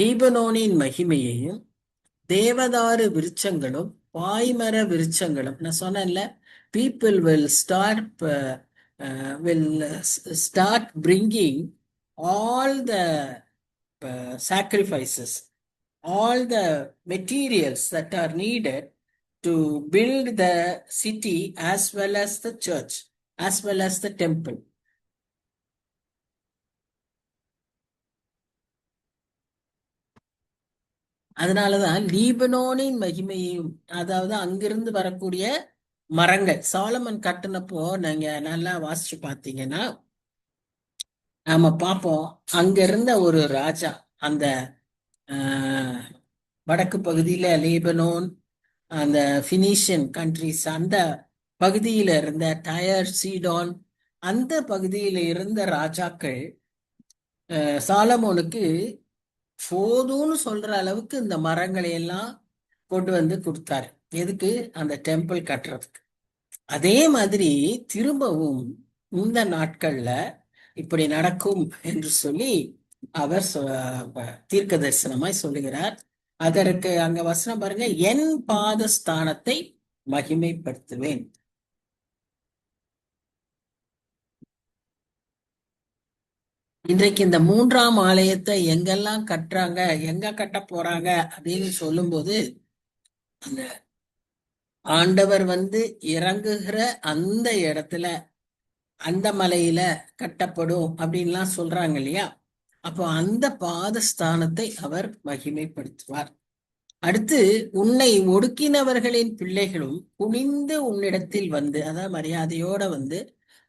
லீபனோனின் மகிமையையும் தேவதாரு விருட்சங்களும் பாய்மர விருட்சங்களும், நான் சொன்னேன்ல, people will start bringing all the sacrifices, all the materials that are needed to build the city as well as the church, as well as the temple. அதனாலதான் லீபனோனின் மகிமையும், அதாவது அங்கிருந்து வரக்கூடிய மரங்கள், சாலமன் கட்டினப்போ நீங்க நல்லா வாசிச்சு பார்த்தீங்கன்னா நாம பார்ப்போம், அங்க இருந்த ஒரு ராஜா, அந்த வடக்கு பகுதியில லீபனோன், அந்த பினிஷியன் கண்ட்ரிஸ், அந்த பகுதியில இருந்த டயர், சீடான், அந்த பகுதியில இருந்த ராஜாக்கள் சாலமோனுக்கு போதும்னு சொல்ற அளவுக்கு இந்த மரங்களை எல்லாம் கொண்டு வந்து கொடுத்தாரு. எதுக்கு? அந்த டெம்பிள் கட்டுறதுக்கு. அதே மாதிரி திரும்பவும் இந்த நாட்கள்ல இப்படி நடக்கும் என்று சொல்லி அவர் தீர்க்க தரிசனமாய் சொல்லுகிறார். அதற்கு அங்க வசனம் பாருங்க, என் பாதஸ்தானத்தை மகிமைப்படுத்துவேன். இன்றைக்கு இந்த மூன்றாம் ஆலயத்தை எங்கெல்லாம் கட்டுறாங்க, எங்க கட்ட போறாங்க அப்படின்னு சொல்லும்போது, அந்த ஆண்டவர் வந்து இறங்குகிற அந்த இடத்துல, அந்த மலையில கட்டப்படும் அப்படின்லாம் சொல்றாங்க இல்லையா? அப்போ அந்த பாதஸ்தானத்தை அவர் மகிமைப்படுத்துவார். அடுத்து, உன்னை ஒடுக்கினவர்களின் பிள்ளைகளும் குனிந்து உன்னிடத்தில் வந்து, அதாவது மரியாதையோட வந்து,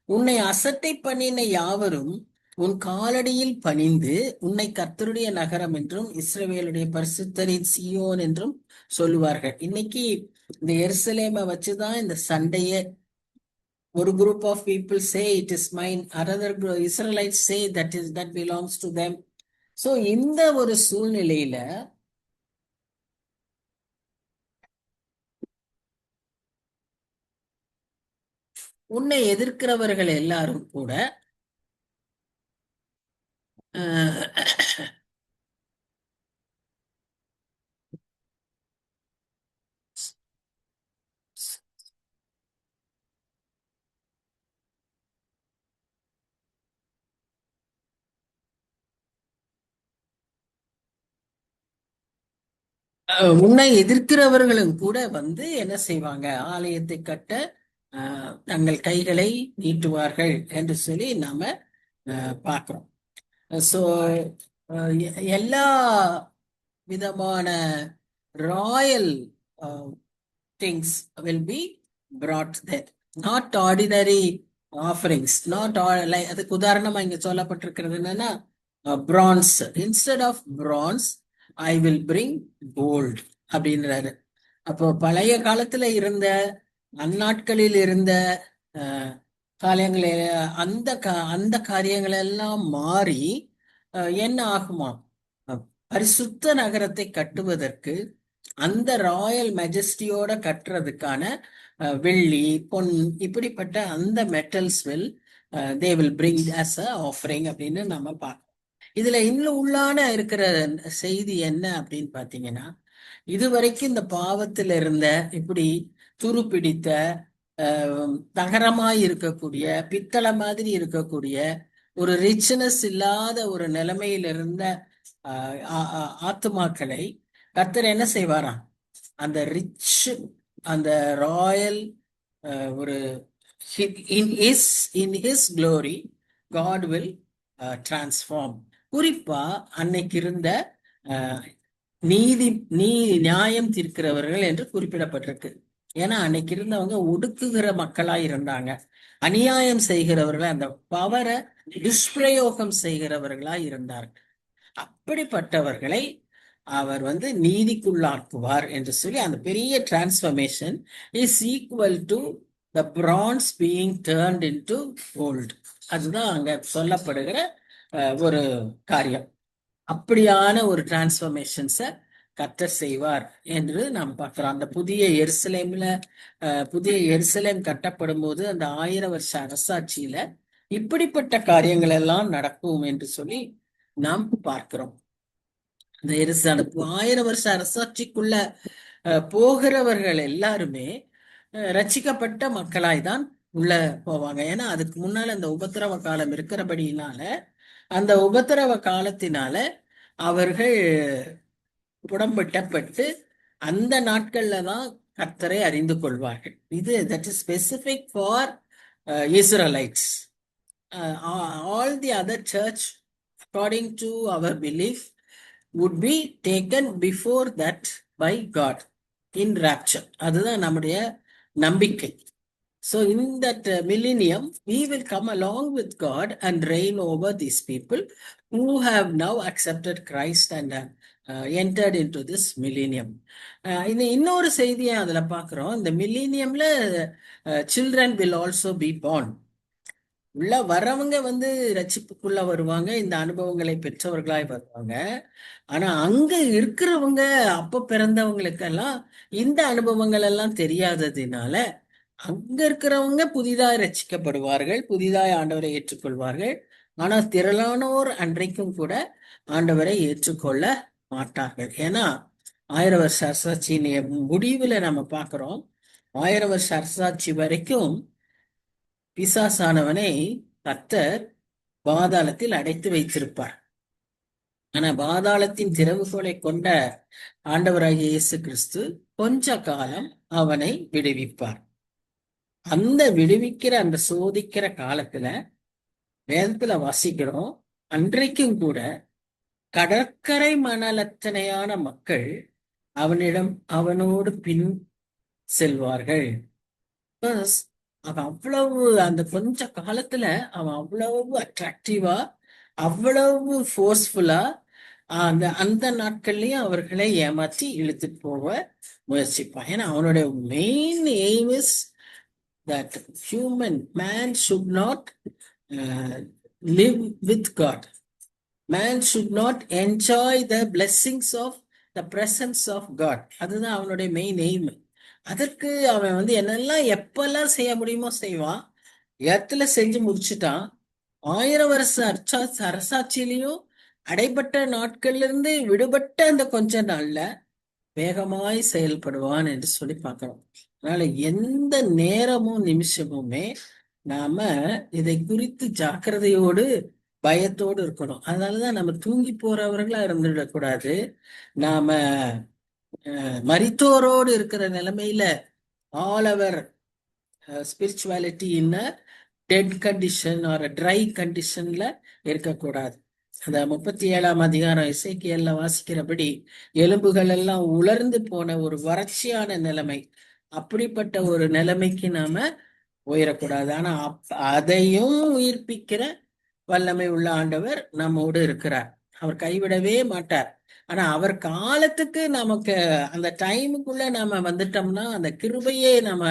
உன்னை அசட்டை பண்ணின யாவரும் உன் காலடியில் பணிந்து உன்னை கர்த்தருடைய நகரம் என்றும் இஸ்ரவேலுடைய பரிசுத்தரின் சியோன் என்றும் சொல்லுவார்கள். இன்னைக்கு இந்த எருசலேமை வச்சுதான் இந்த சண்டையே. ஒரு group of people say it is mine, another Israelites say that belongs to them. So இந்த ஒரு சூழ்நிலையில உன்னை எதிர்க்கிறவர்கள் எல்லாரும் கூட உன்னை எதிர்க்கிறவர்களும் கூட வந்து என்ன செய்வாங்க, ஆலயத்தை கட்ட தங்கள் கைகளை நீட்டுவார்கள் என்று சொல்லி நாம பார்க்கிறோம். ஸோ எல்லா விதமான Royal things will be brought there. Not ordinary offerings. Not all, like அதுக்கு உதாரணமா இங்க சொல்லப்பட்டிருக்கிறது என்னன்னா, bronze. Instead of bronze, I will bring gold அப்படின்றாரு. அப்போ பழைய காலத்துல இருந்த, அந்நாட்களில் இருந்த காரியங்கள அந்த காரியங்கள் எல்லாம் மாறி என்ன ஆகுமா, பரிசுத்த நகரத்தை கட்டுவதற்கு அந்த ராயல் மெஜஸ்டியோட கட்டுறதுக்கான வெள்ளி, பொன், இப்படிப்பட்ட அந்த metals will they will bring as a offering அப்படின்னு நம்ம பார்க்கணும். இதுல இன்னும் உள்ளான இருக்கிற செய்தி என்ன அப்படின்னு பாத்தீங்கன்னா, இதுவரைக்கும் இந்த பாவத்தில் இருந்த, இப்படி துரு பிடித்த, தகரமாய் இருக்கக்கூடிய, பித்தளை மாதிரி இருக்கக்கூடிய, ஒரு ரிச்னஸ் இல்லாத ஒரு நிலைமையில் இருந்த ஆத்துமாக்களை கர்த்தர் என்ன செய்வாராம், அந்த ரிச், அந்த ராயல் ஒரு in his glory God will transform. குறிப்பா அன்னைக்கு இருந்த நீதி நியாயம் தீர்க்கிறவர்கள் என்று குறிப்பிடப்பட்டிருக்கு. ஏன்னா அன்னைக்கு இருந்தவங்க ஒடுக்குகிற மக்களா இருந்தாங்க, அநியாயம் செய்கிறவர்களா, அந்த பவரை துஷ்பிரயோகம் செய்கிறவர்களா இருந்தார்கள். அப்படிப்பட்டவர்களை அவர் வந்து நீதிக்குள்ளாக்குவார் என்று சொல்லி அந்த பெரிய transformation is equal to the bronze being turned into gold. அதுதான் அங்க சொல்லப்படுகிற ஒரு காரியம். அப்படியான ஒரு டிரான்ஸ்பர்மேஷன்ஸை கர்த்தர் செய்வார் என்று நாம் பார்க்கிறோம். அந்த புதிய எருசலேம் கட்டப்படும் போது அந்த 1000 வருஷ அரசாட்சியில இப்படிப்பட்ட காரியங்கள் எல்லாம் நடக்கும் என்று சொல்லி நாம் பார்க்கிறோம். இந்த 1000 வருஷ அரசாட்சிக்குள்ள போகிறவர்கள் எல்லாருமே ரட்சிக்கப்பட்ட மக்களாய் தான் உள்ள போவாங்க. ஏன்னா அதுக்கு முன்னால அந்த உபத்திரவ காலம் இருக்கிறபடியினால, அந்த உபத்திரவ காலத்தினால அவர்கள் புடம்பட்டப்பட்டு அந்த நாட்கள்ல தான் கர்த்தரை அறிந்து கொள்வார்கள். இது that is specific for Israelites. All the other church according to our belief would be taken before that by God in rapture. அதுதான் நம்முடைய நம்பிக்கை. So in that millennium, we will come along with God and reign over these people who have now accepted Christ and entered into this millennium. இன்னொரு செய்தியை அதுல பார்க்கிறோம். இந்த மில்லினியம்ல children will also be born. உள்ள வரவங்க வந்து ரட்சிப்புக்குள்ள வருவாங்க, இந்த அனுபவங்களை பெற்றவர்களாய் வருவாங்க. ஆனா அங்க இருக்கிறவங்க, அப்ப பிறந்தவங்களுக்கெல்லாம் இந்த அனுபவங்கள் எல்லாம் தெரியாததுனால அங்க இருக்கிறவங்க புதிதாய் ரட்சிக்கப்படுவார்கள், புதிதாய் ஆண்டவரை ஏற்றுக்கொள்வார்கள். ஆனா திரளானோர் அன்றைக்கும் கூட ஆண்டவரை ஏற்றுக்கொள்ள மாட்டார்கள். ஏன்னா 1000 வருஷ அரசாட்சியின் முடிவுல நம்ம பார்க்கிறோம், 1000 வருஷ அரசாட்சி வரைக்கும் பிசாசானவனை கர்த்தர் பாதாளத்தில் அடைத்து வைத்திருப்பார். ஆனா பாதாளத்தின் திறவுகோலை கொண்ட ஆண்டவராகிய இயேசு கிறிஸ்து கொஞ்ச காலம் அவனை விடுவிப்பார். அந்த விடுவிக்கிற அந்த சோதிக்கிற காலத்துல வேதத்துல வாசிக்கிறோம், அன்றைக்கும் கூட கடற்கரை மணலத்தனையான மக்கள் அவனோடு பின் செல்வார்கள். அவன் அவ்வளவு அந்த கொஞ்ச காலத்துல அவன் அவ்வளவு அட்ராக்டிவா, அவ்வளவு ஃபோர்ஸ்ஃபுல்லா அந்த அந்த நாட்கள்லயும் அவர்களை ஏமாற்றி இழுத்துட்டு போக முயற்சிப்பான். ஏன்னா அவனுடைய main aim is that man should not live with God. Man should not enjoy the blessings of the presence of God. அதுதான் அவனுடைய மெயின் எய்ம். அதற்கு அவன் என்னெல்லாம் எப்பெல்லாம் செய்ய முடியுமோ செய்வான். இடத்துல செஞ்சு முடிச்சுட்டான். 1000 வருஷ அரசாட்சியிலையும் அடைபட்ட நாட்கள்ல இருந்து விடுபட்ட அந்த கொஞ்ச நாள்ல வேகமாய் செயல்படுவான் என்று சொல்லி பார்க்கிறோம். அதனால எந்த நேரமும் நிமிஷமுமே நாம இதை குறித்து ஜாக்கிரதையோடு பயத்தோடு இருக்கணும். அதனாலதான் நம்ம தூங்கி போறவர்களா இருந்துடக்கூடாது. நாம மரித்தோரோடு இருக்கிற நிலைமையில all our spirituality in a dead condition or a dry conditionல இருக்கக்கூடாது. அந்த 37ஆம் அதிகாரம் எசேக்கியேல்ல வாசிக்கிறபடி எலும்புகள் எல்லாம் உலர்ந்து போன ஒரு வறட்சியான நிலைமை, அப்படிப்பட்ட ஒரு நிலைமைக்கு நாம உயரக்கூடாது. ஆனா அதையும் உயிர்ப்பிக்கிற வல்லமை உள்ள ஆண்டவர் நம்மோடு இருக்கிறார். அவர் கைவிடவே மாட்டார். ஆனா அவர் காலத்துக்கு நமக்கு அந்த டைமுக்குள்ள நாம வந்துட்டோம்னா, அந்த கிருபையை நம்ம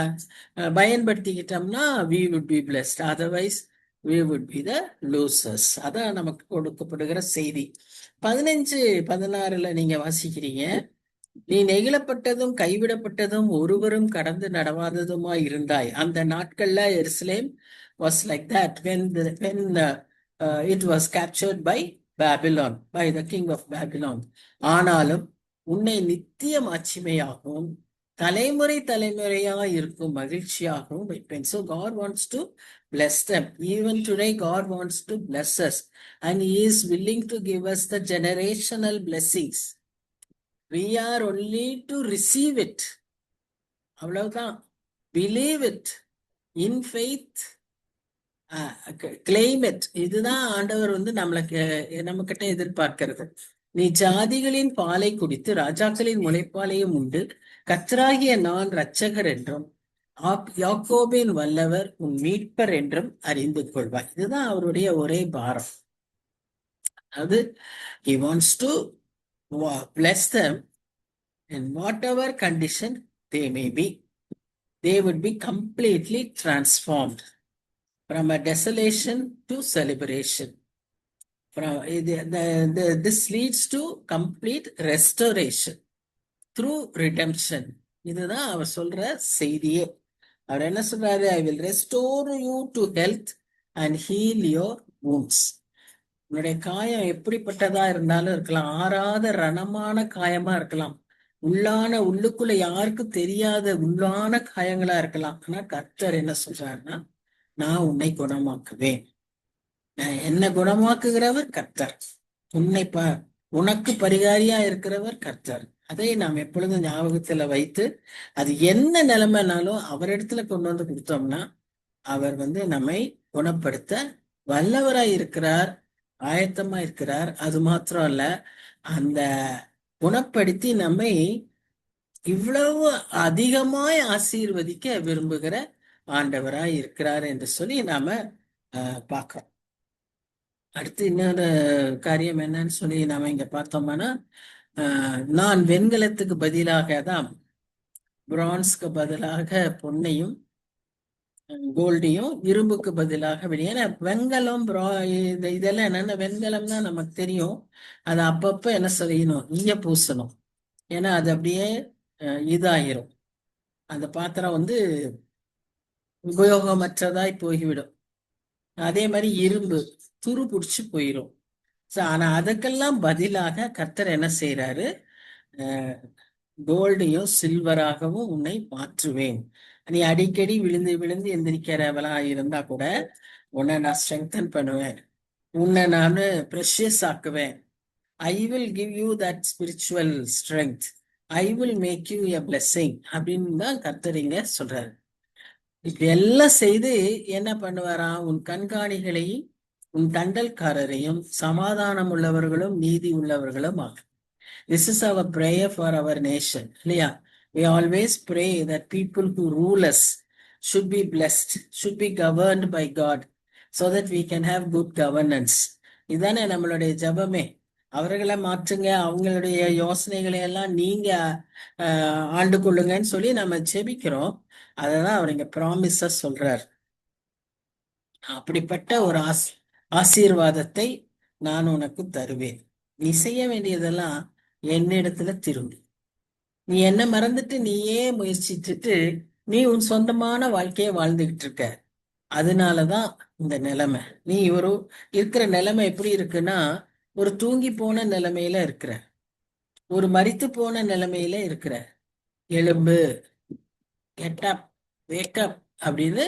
பயன்படுத்திக்கிட்டோம்னா we would be blessed, otherwise we would be the losers. அதான் நமக்கு கொடுக்கப்படுகிற செய்தி. 15-16 நீங்க வாசிக்கிறீங்க, நீ நெகிழப்பட்டதும் கைவிடப்பட்டதும் ஒருவரும் கடந்து நடவாததுமா இருந்தாய். அந்த நாட்கள்ல எருசலேம் was like that when it was captured by Babylon, by the king of Babylon. ஆனாலும் உன்னை நித்திய மாட்சிமையாகவும் தலைமுறை தலைமுறையா இருக்கும் மகிழ்ச்சியாகவும் வைப்பேன். So God wants to bless them. Even today God wants to bless us and he is willing to give us the generational blessings. We are only to receive it. அவ்வளவுதான். Believe it in faith, claim it. இதுதான் ஆண்டவர் நம்மளுக்கு நம்ம கிட்ட எதிர்பார்க்கிறது. நீ ஜாதிகளின் பாலை குடித்து ராஜாக்களின் முளைப்பாலையும் உண்டு, கர்த்தராகிய நான் இரட்சகர் என்றும் யாக்கோபின் வல்லவர் உன் மீட்பர் என்றும் அறிந்து கொள்வாய். இதுதான் அவருடைய ஒரே பாரம். அது he wants to bless them in whatever condition they may be. They would be completely transformed from a desolation to celebration. This leads to complete restoration through redemption. இதுதான் அவர் சொல்ற செய்தியே. அவர் என்ன சொல்றாரு? I will restore you to health and heal your wounds. உன்னுடைய காயம் எப்படிப்பட்டதா இருந்தாலும் இருக்கலாம், ஆறாத ரணமான காயமா இருக்கலாம், உள்ளுக்குள்ள யாருக்கும் தெரியாத உள்ளான காயங்களா இருக்கலாம். ஆனா கர்த்தர் என்ன சொல்றாருன்னா, நான் உன்னை குணமாக்குவேன். என்ன குணமாக்குகிறவர் கர்த்தர். உனக்கு பரிகாரியா இருக்கிறவர் கர்த்தர். அதை நாம் எப்பொழுதும் ஞாபகத்துல வைத்து, அது என்ன நிலைமைனாலும் அவரிடத்துல கொண்டு வந்து கொடுத்தோம்னா அவர் நம்மை குணப்படுத்த வல்லவராய் இருக்கிறார், ஆயத்தமா இருக்கிறார். அது மாத்திரம் அல்ல, அந்த குணப்படுத்தி நம்மை இவ்வளவு அதிகமாய் ஆசீர்வதிக்க விரும்புகிற ஆண்டவராய் இருக்கிறார் என்று சொல்லி நாம பார்க்கிறோம். அடுத்து இன்னொரு காரியம் என்னன்னு சொல்லி நாம இங்க பார்த்தோம்னா, நான் வெண்கலத்துக்கு பதிலாக தான் பிரான்ஸ்க்கு பதிலாக பொன்னையும் கோல்டையும், இரும்புக்கு பதிலாக ஏன்னா வெண்கலம் இதெல்லாம் என்னன்னா, வெண்கலம்னா நமக்கு தெரியும், அது அப்பப்ப என்ன செய்யணும், ஈய பூசணும். ஏன்னா அது அப்படியே இதாயிரும், அந்த பாத்திரம் உபயோகமற்றதாய் போய்விடும். அதே மாதிரி இரும்பு துரு பிடிச்சு போயிடும். ஆனா அதுக்கெல்லாம் பதிலாக கர்த்தர் என்ன செய்யறாரு? கோல்டையும் சில்வராகவும் உன்னை மாற்றுவேன். நீ அடிக்கடி விழுந்து விழுந்து எந்திரிக்கிறவளா இருந்தா கூட உன்னை நான் ஸ்ட்ரெங்தன் பண்ணுவேன். உன்னை நானு ப்ரெஷியஸ் ஆக்குவேன். I will give you that spiritual strength. I will make you a blessing அப்படின்னு தான் கர்த்தர் இங்க சொல்றாரு. இப்படி எல்லாம் செய்து என்ன பண்ணுவாராம்? உன் கண்காணிகளையும் உன் தண்டல்காரரையும் சமாதானம் உள்ளவர்களும் நீதி உள்ளவர்களும் ஆக்கும். This is our prayer for our nation. இல்லையா? We always pray that people who rule us should be blessed, should be governed by God, so that we can have good governance. இதானே நம்மளுடைய ஜெபமே. அவர்களை மாற்றுங்க, அவங்களுடைய யோசனைகளை எல்லாம் நீங்க ஆண்டு கொள்ளுங்கன்னு சொல்லி நம்ம ஜெபிக்கிறோம். அததான் அவர் இங்க ப்ராமிஸா சொல்றார். அப்படிப்பட்ட ஒரு ஆசீர்வாதத்தை நான் உனக்கு தருவேன். நீ செய்ய வேண்டியதெல்லாம் என்னிடத்துல திரும்பி, நீ என்ன மறந்துட்டு நீயே முயற்சிச்சுட்டு நீ உன் சொந்தமான வாழ்க்கையை வாழ்ந்துகிட்டு இருக்க. அதனாலதான் இந்த நிலைமை. நீ ஒரு இருக்கிற நிலைமை எப்படி இருக்குன்னா, ஒரு தூங்கி போன நிலைமையில இருக்கிற, ஒரு மரித்து போன நிலைமையில இருக்கிற. எழும்பு, கெட் அப், வேக் அப் அப்படின்னு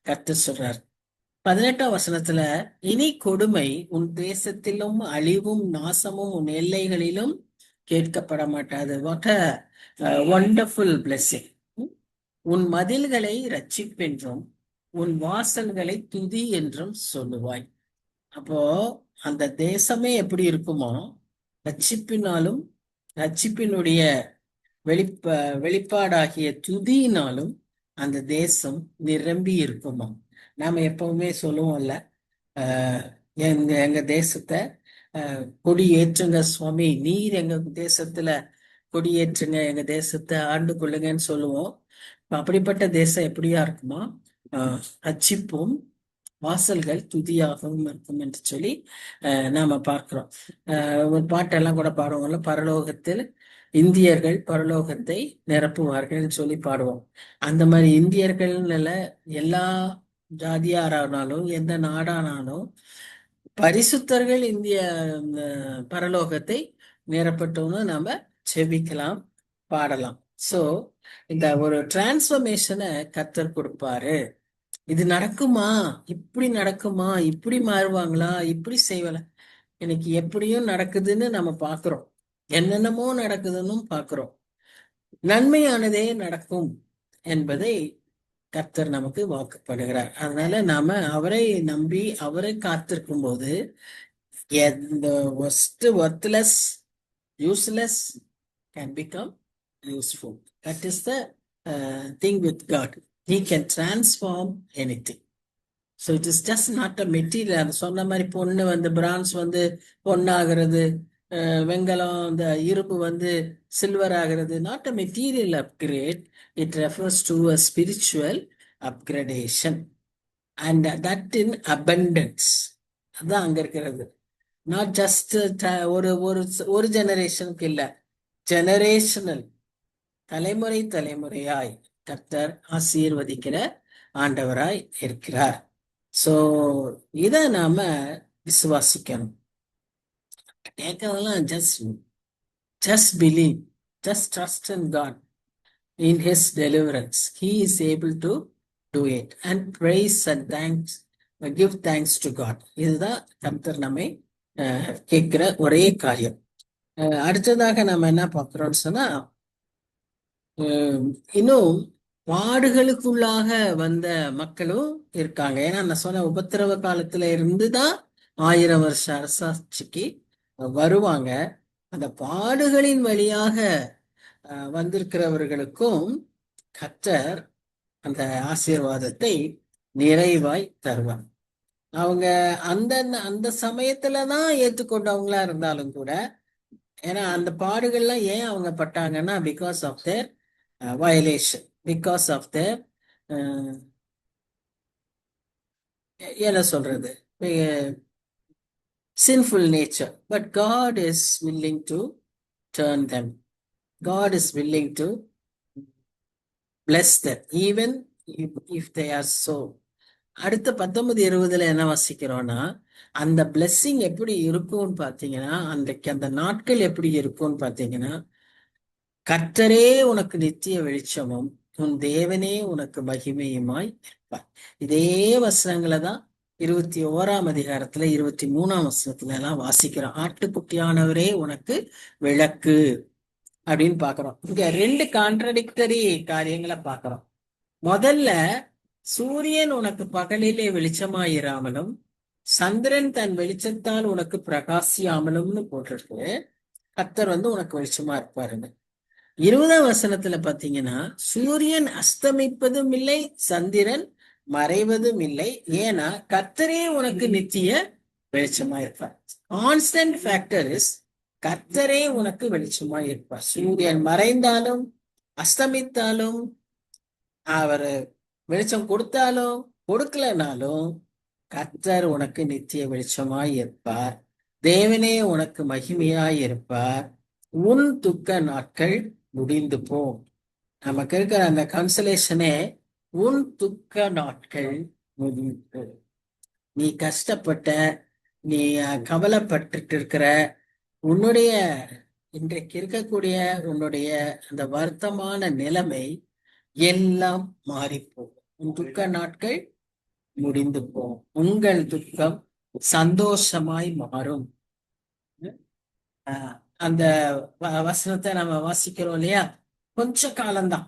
கர்த்தர் சொல்றார். 18ஆம் வசனத்துல, இனி கொடுமை உன் தேசத்திலும் அழிவும் நாசமும் உன் எல்லைகளிலும் கேட்கப்பட மாட்டாது. What a wonderful blessing. உன் மதில்களை ரட்சிப்பென்றும் உன் வாசல்களை துதி என்றும் சொல்லுவாய். அப்போ அந்த தேசமே எப்படி இருக்குமோ, ரட்சிப்பினாலும் ரட்சிப்பினுடைய வெளிப்பாடாகிய துதியினாலும் அந்த தேசம் நிரம்பி இருக்குமா. நாம எப்பவுமே சொல்லுவோம்ல, எங்க தேசத்தை கொடி ஏற்றுங்க சுவாமி, நீர் எங்க தேசத்துல கொடியேற்றுங்க, எங்க தேசத்தை ஆண்டு கொள்ளுங்கன்னு சொல்லுவோம். அப்படிப்பட்ட தேசம் எப்படியா இருக்குமா? ரட்சிப்பும் வாசல்கள் துதியாகவும் இருக்கும் என்று சொல்லி நாம பார்க்கிறோம். ஒரு பாட்டெல்லாம் கூட பாடுவோம்ல, பரலோகத்தில் இந்தியர்கள் பரலோகத்தை நிரப்புவார்கள் சொல்லி பாடுவோம். அந்த மாதிரி இந்தியர்கள் எல்லா ஜாதியாரானாலும் எந்த நாடானாலும் பரிசுத்தர்கள் இந்திய பரலோகத்தை நிரப்பட்டோம்னு நாம செபிக்கலாம், பாடலாம். சோ இந்த ஒரு டிரான்ஸ்பர்மேஷனை கர்த்தர் கொடுப்பாரு. இது நடக்குமா, இப்படி நடக்குமா, இப்படி மாறுவாங்களா, இப்படி செய்வல, எனக்கு எப்படியும் நடக்குதுன்னு நம்ம பாக்குறோம், என்னென்னமோ நடக்குதுன்னு பாக்குறோம். நன்மையானதே நடக்கும் என்பதை கர்த்தர் நமக்கு வாக்குப்படுகிறார். அதனால நாம அவரை நம்பி அவரை காத்திருக்கும் போது the worthless, useless can become useful. That is the thing with God. He can transform anything. So it is just not a material. சொன்ன மாதிரி பொண்ணு பிரான்ஸ் பொண்ணாகிறது, வெங்கலம் அந்த இரும்பு சில்வர் ஆகிறது. Not a material upgrade. It refers to a spiritual upgradation, and that in abundance. அதான் அங்க இருக்கிறது. Not just ஒரு ஜெனரேஷனுக்கு இல்ல, ஜெனரேஷனல், தலைமுறை தலைமுறையாய் கர்த்தர் ஆசீர்வதிக்கிற ஆண்டவராய் இருக்கிறார். சோ இத நாம விசுவாசிக்கணும். கேட்கறதெல்லாம் just believe, just trust in God, in His deliverance. He is able to do it, and praise and thanks, give thanks to God. இதுதான் கர்த்தர் நம்மை கேட்கிற ஒரே காரியம். அடுத்ததாக நம்ம என்ன பார்க்கிறோம்னு சொன்னா, இன்னும் பாடுகளுக்குள்ளாக வந்த மக்களும் இருக்காங்க. ஏன்னா நான் சொன்ன உபத்திரவ காலத்துல இருந்துதான் 1000 வருஷ அரசாட்சிக்கு வருவாங்க. அந்த பாடுகளின் வழியாக வந்திருக்கிறவர்களுக்கும் கர்த்தர் அந்த ஆசீர்வாதத்தை நிறைவாய் தருவார். அவங்க அந்த அந்த சமயத்துலதான் ஏற்றுக்கொண்டவங்களா இருந்தாலும் கூட, ஏன்னா அந்த பாடுகள்லாம் ஏன் அவங்க பட்டாங்கன்னா, because of their violation, because of their என்ன சொல்றது, sinful nature. But God is willing to turn them. God is willing to bless them, even if they are so. அடுத்த 19:20 என்ன வாசிக்கிறோம்னா, அந்த பிளெஸ்ஸிங் எப்படி இருக்கும்னு பாத்தீங்கன்னா, அன்றைக்கு அந்த நாட்கள் எப்படி இருக்கும்னு பாத்தீங்கன்னா, கர்த்தரே உனக்கு நித்திய வெளிச்சமும் உன் தேவனே உனக்கு மகிமையுமாய் இருப்பார். இதே வசனங்களை தான் 21ஆம் அதிகாரத்துல 23ஆம் வசனத்துல எல்லாம் வாசிக்கிறோம். ஆட்டுக்குட்டியானவரே உனக்கு விளக்கு அப்படின்னு பாக்குறோம். இங்க ரெண்டு கான்ட்ரடிக்டரி காரியங்களை பாக்குறோம். முதல்ல, சூரியன் உனக்கு பகலிலே வெளிச்சமாயிராமலும் சந்திரன் தன் வெளிச்சத்தால் உனக்கு பிரகாசியாமலும்னு போட்டிருக்கு. கர்த்தர் உனக்கு வெளிச்சமா இருப்பாருங்க. 20ஆம் வசனத்துல பாத்தீங்கன்னா, சூரியன் அஸ்தமிப்பதும் இல்லை, சந்திரன் மறைவதும் இல்லை, ஏன்னா கர்த்தரே உனக்கு நித்திய வெளிச்சமா இருப்பார். கான்ஸ்டன்ட் ஃபேக்டர் இஸ் கர்த்தரே உனக்கு வெளிச்சமா இருப்பார். சூரியன் மறைந்தாலும் அஸ்தமித்தாலும், அவர் வெளிச்சம் கொடுத்தாலும் கொடுக்கலனாலும், கர்த்தர் உனக்கு நித்திய வெளிச்சமாய் இருப்பார். தேவனே உனக்கு மகிமையாய் இருப்பார். உன் துக்க நாட்கள் முடிந்து போம். நமக்கு இருக்கிற அந்த கன்சலேஷனே, உன் துக்க நாட்கள் முடிந்து. நீ கஷ்டப்பட்ட, நீ கவலைப்பட்டு இருக்கிற உன்னுடைய இன்றைக்கு இருக்கக்கூடிய உன்னுடைய அந்த வருத்தமான நிலைமை எல்லாம் மாறிப்போம். உன் துக்க நாட்கள் முடிந்து போகும். உங்கள் துக்கம் சந்தோஷமாய் மாறும். அந்த வசனத்தை நம்ம வாசிக்கிறோம் இல்லையா? கொஞ்ச காலம்தான்.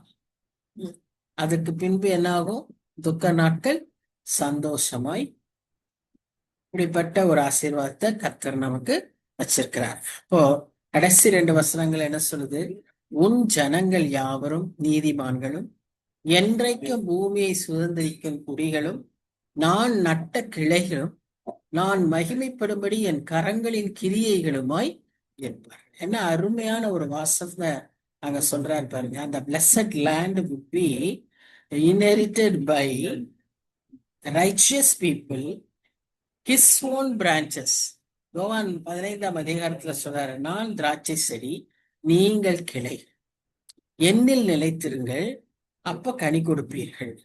அதுக்கு பின்பு என்ன ஆகும்? துக்க நாட்கள் சந்தோஷமாய். இப்படிப்பட்ட ஒரு ஆசீர்வாதத்தை கர்த்தர் நமக்கு வச்சிருக்கிறார். இப்போ கடைசி 2 வசனங்கள் என்ன சொல்லுது? உன் ஜனங்கள் யாவரும் நீதிமான்களும், என்றைக்கும் பூமியை சுதந்திரிக்கும் குடிகளும், நான் நட்ட கிளைகளும், நான் மகிமைப்படும்படி என் கரங்களின் கிரியைகளுமாய் இருப்பார். என்ன அருமையான ஒரு வாசத்தை அங்க சொல்றாரு பாருங்க. அந்த blessed land would be inherited by righteous people, his own branches. யோவான் 15ஆம் அதிகாரத்துல சொல்றாரு, நான் திராட்சை செடி, நீங்கள் கிளை, என்னில் நிலைத்திருங்கள், அப்ப கனி கொடுப்பீர்கள்.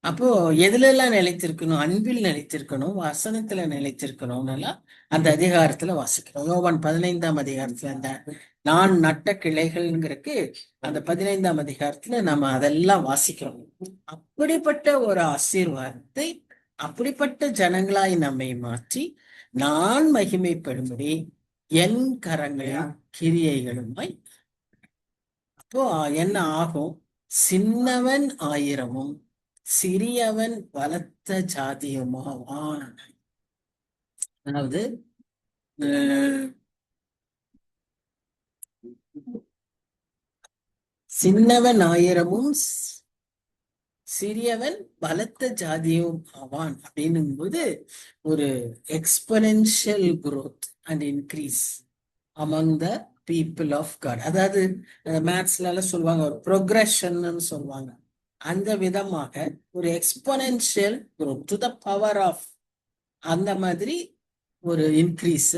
அப்போ எதுல எல்லாம் நிலைத்திருக்கணும்? அன்பில் நிலைத்திருக்கணும், வசனத்துல நிலைத்திருக்கணும். அந்த அதிகாரத்துல வாசிக்கிறோம். யோவான் 15ஆம் அதிகாரத்துல அந்த நான் நட்ட கிளைகள்ங்கிறதுக்கு அந்த 15ஆம் அதிகாரத்துல நம்ம அதெல்லாம் வாசிக்கிறோம். அப்படிப்பட்ட ஒரு ஆசீர்வாதத்தை அப்படிப்பட்ட ஜனங்களாய் நம்மை மாற்றி நான் மகிமைப்படும்படி என் கரங்களின் கிரியைகளுமாய். அப்போ என்ன ஆகும்? சின்னவன் ஆயிரமும் சிறியவன் பலத்த ஜாதியுமாவான். அதாவது சின்னவன் ஆயிரமும் சிறியவன் பலத்த ஜாதியும் ஆவான் அப்படின்னும் போது ஒரு exponential growth and increase among the people of God. அதாவது மேத்ஸ்ல எல்லாம் சொல்லுவாங்க ஒரு ப்ரோக்ரஷன் சொல்லுவாங்க. அந்த விதமாக ஒரு exponential growth to the power of, அந்த மாதிரி ஒரு இன்க்ரீஸ்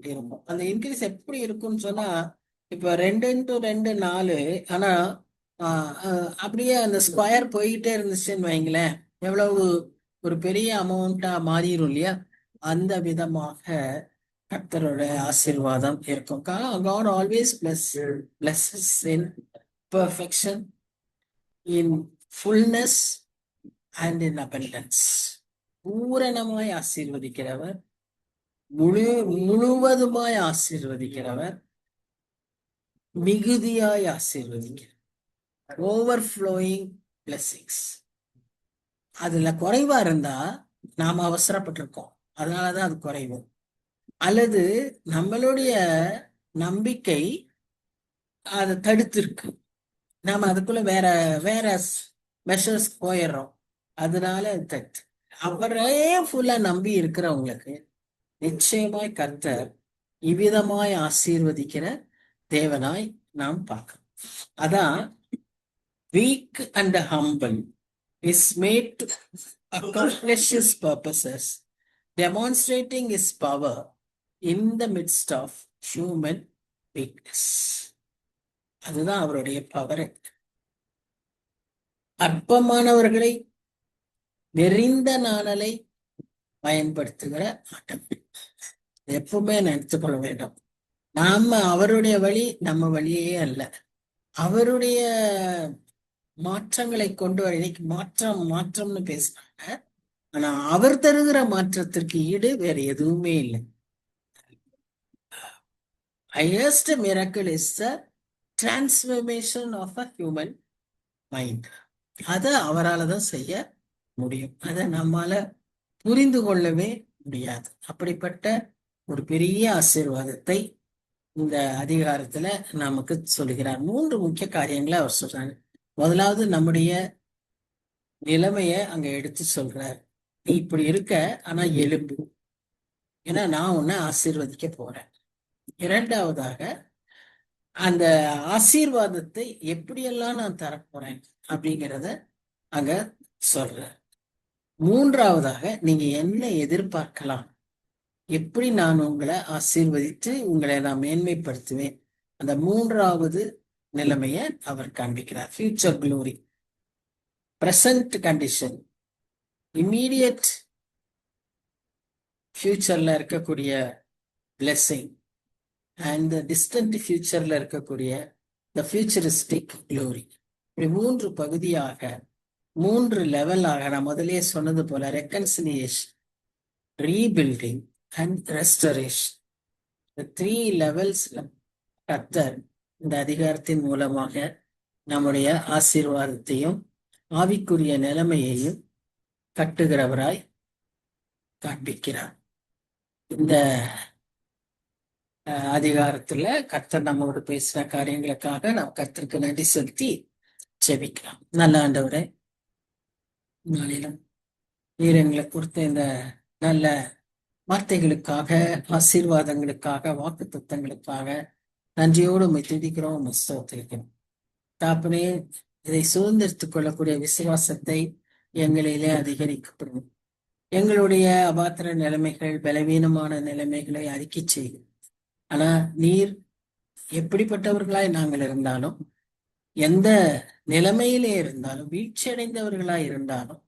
இருக்கும். அந்த இன்க்ரீஸ் எப்படி இருக்கும்னு சொன்னா, இப்ப 2x2 4, ஆனா அப்படியே அந்த ஸ்கொயர் போயிட்டே இருந்துச்சுன்னு வைங்களேன், எவ்வளவு ஒரு பெரிய அமௌண்டா மாறிடும் இல்லையா? அந்த விதமாக கர்த்தரோட ஆசீர்வாதம் இருக்கும். God always blesses in perfection, in fullness and in abundance. பூரணமாய் ஆசீர்வதிக்கிறவர், முழுவதுமாய் ஆசீர்வதிக்கிறவர், மிகுதியாய் ஆசீர்வதிக்கிறவர். Overflowing blessings. அதுல குறைவா இருந்தா நாம அவசரப்பட்டிருக்கோம், அதனாலதான் அது குறைவு. அல்லது நம்மளுடைய நம்பிக்கை அதை தடுத்திருக்கு, நாம அதுக்குள்ள வேற வேற மெஷர்ஸ் போயிடுறோம், அதனால தடுத்து. அவரே ஃபுல்லா நம்பி இருக்கிறவங்களுக்கு நிச்சயமாய் கர்த்தர் இவ்விதமாய் ஆசீர்வதிக்கிற தேவனாய் நாம் பார்க்கிறோம். அதான் weak and humble is made to accomplish his purposes, demonstrating his power in the midst of human weakness. அதுதான் அவருடைய பவர். அற்பமானவர்களை நெறிந்த நாணலை பயன்படுத்துகிற ஆட்டம். எப்பவுமே நினைத்துக் கொள்ள வேண்டும், நாம அவருடைய வழி நம்ம வழியே அல்ல. அவருடைய மாற்றங்களை கொண்டு வர, இன்னைக்கு மாற்றம்னு பேசுறாங்க. ஆனா அவர் தருகிற மாற்றத்திற்கு ஈடு வேற எதுவுமே இல்லை. Highest miracle is the transformation of a human mind. அதை அவரால் தான் செய்ய முடியும். அதை நம்மால புரிந்து கொள்ளவே முடியாது. அப்படிப்பட்ட ஒரு பெரிய ஆசீர்வாதத்தை இந்த அதிகாரத்துல நமக்கு சொல்லுகிறார். 3 முக்கிய காரியங்களை அவர் சொல்றாரு. முதலாவது, நம்முடைய நிலைமைய அங்க எடுத்து சொல்றார். நீ இப்படி இருக்க, ஆனா எலும்பு, ஏன்னா நான் உன்னை ஆசீர்வதிக்க போறேன். இரண்டாவதாக, அந்த ஆசீர்வாதத்தை எப்படியெல்லாம் நான் தரப்போறேன் அப்படிங்கிறத அங்க சொல்ற. மூன்றாவதாக, நீங்க என்ன எதிர்பார்க்கலாம், எப்படி நான் உங்களை ஆசீர்வதித்து உங்களை நான் மேன்மைப்படுத்துவேன். அந்த மூன்றாவது நிலைமைய அவர் காண்பிக்கிறார். Future glory, present condition, immediate ஃபியூச்சர்ல இருக்கக்கூடிய பிளெஸிங் அண்ட் டிஸ்டன்ட் ஃபியூச்சர்ல இருக்கக்கூடிய த ஃபியூச்சரிஸ்டிக் க்ளோரி. இப்படி 3 பகுதியாக, 3 லெவலாக, நான் முதலே சொன்னது போல ரெக்கன்சிலியேஷன், ரீபில்டிங் அண்ட் ரெஸ்டரேஷன், 3 லெவல்ஸ்ல கர்த்தர் இந்த அதிகாரத்தின் மூலமாக நம்முடைய ஆசீர்வாதத்தையும் ஆவிக்குரிய நிலைமையையும் கட்டுகிறவராய் காண்பிக்கிறார். இந்த அதிகாரத்துல கர்த்தர் நம்மோடு பேசின காரியங்களுக்காக நாம் கர்த்தருக்கு நன்றி செலுத்தி ஜெபிக்கலாம். நல்ல ஆண்டவரே, நாளிலும் நீர் எங்களை கொடுத்த இந்த நல்ல வார்த்தைகளுக்காக, ஆசீர்வாதங்களுக்காக, வாக்கு தத்தங்களுக்காக நன்றியோடு உம்மை துதிக்கிறோம், உம்மை ஸ்தோத்திரிக்கிறோம். தாப்பனே, இதை சுதந்திரித்துக் கொள்ளக்கூடிய விசுவாசத்தை எங்களிலே அதிகரிக்கப்படும். எங்களுடைய அபாத்திர நிலைமைகள், பலவீனமான நிலைமைகளை அறிக்கை செய்யும். ஆனா நீர் எப்படிப்பட்டவர்களாய் நாங்கள் இருந்தாலும், எந்த நிலைமையிலே இருந்தாலும், வீழ்ச்சி அடைந்தவர்களாய் இருந்தாலும்,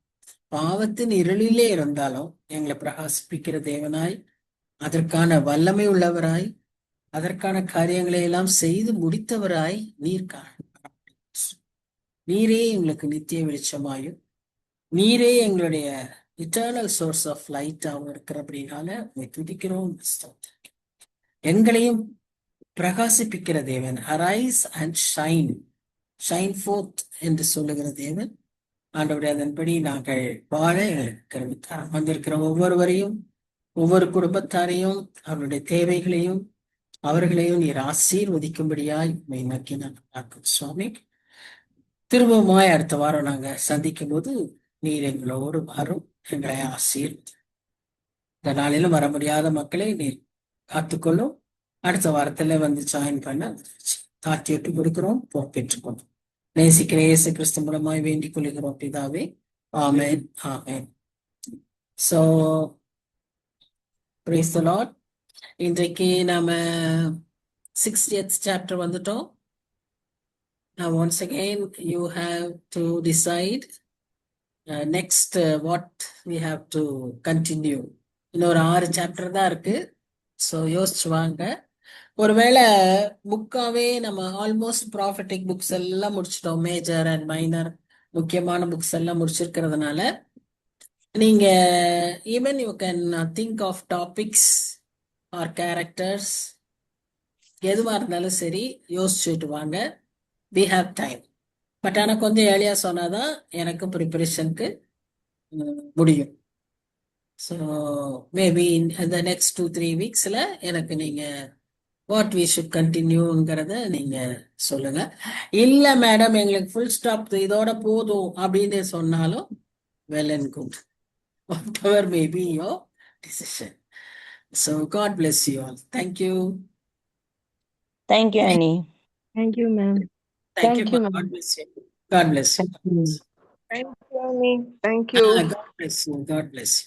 பாவத்தின் இருளிலே இருந்தாலும் எங்களை பிரகாசிப்பிக்கிற தேவனாய், அதற்கான வல்லமை உள்ளவராய், அதற்கான காரியங்களை எல்லாம் செய்து முடித்தவராய் நீர் நீரே எங்களுக்கு நித்திய வெளிச்சமாயும், நீரே எங்களுடைய இட்டர்னல் சோர்ஸ் ஆஃப் லைட்டாகவும் இருக்கிறபடினால உங்களை துதிக்கிறோம். எங்களையும் பிரகாசிப்பிக்கிற தேவன், arise and shine, shine fourth என்று சொல்லுகிற தேவன். ஆண்டவரே, அதன்படி நாங்கள் வாழ எங்களுக்கு வந்திருக்கிற ஒவ்வொருவரையும், ஒவ்வொரு குடும்பத்தாரையும், அவருடைய தேவைகளையும் அவர்களையும் நீர் ஆசீர்வதிக்கும்படியாய் உம்மை நோக்கி நாங்கள் பார்க்கிறோம் சுவாமி. திரும்பவுமாய் அடுத்த வாரம் நாங்க சந்திக்கும் போது நீர் எங்களோடு வரும், எங்களை ஆசீர்வதி. இந்த நாளிலும் வர முடியாத மக்களை நீர் காத்துக்கொள்ளும். அடுத்த வாரத்துல வந்து ஜாயின் பண்ண தாத்தி விட்டு கொடுக்கிறோம், பொறுப்பேற்றுக்கொள்ளும். நேசிக்கிற இயேசு கிறிஸ்து மூலமாய் வேண்டிக் கொள்கிறோம் பிதாவே, ஆமென், ஆமென். So praise the Lord. இன்றைக்கு நாம 60th chapter வந்துட்டோம். Now once again you have to decide next what we have to continue. இன்னொரு 6 chapter தான் இருக்கு. ஸோ யோசிச்சு வாங்க. ஒருவேளை புக்காவே நம்ம ஆல்மோஸ்ட் ப்ராஃபட்டிக் புக்ஸ் எல்லாம் முடிச்சிட்டோம், மேஜர் அண்ட் மைனர் முக்கியமான புக்ஸ் எல்லாம் முடிச்சிருக்கிறதுனால நீங்க even you can think of topics or characters, எதுவாக இருந்தாலும் சரி யோசிச்சுட்டு வாங்க. we have time. பட் ஆனால் கொஞ்சம் ஏர்லியா சொன்னாதான் எனக்கு ப்ரிப்பரேஷனுக்கு முடியும். ஸோ மேபி இந்த நெக்ஸ்ட் 2-3 வீக்ஸ்ல எனக்கு நீங்க வாட் வி ஷுட் கண்டினியூங்கிறத நீங்க சொல்லுங்க. இல்ல மேடம் எங்களுக்கு ஃபுல் ஸ்டாப் இதோட போதும் அப்படின்னு சொன்னாலும் well and good, whatever may be your decision. So God bless you all. Thank you. Thank you, Annie. Thank you, ma'am. Thank you, ma'am. God bless you. God bless you. Thank you. Thank you, Annie. Thank you. God bless you. God bless you.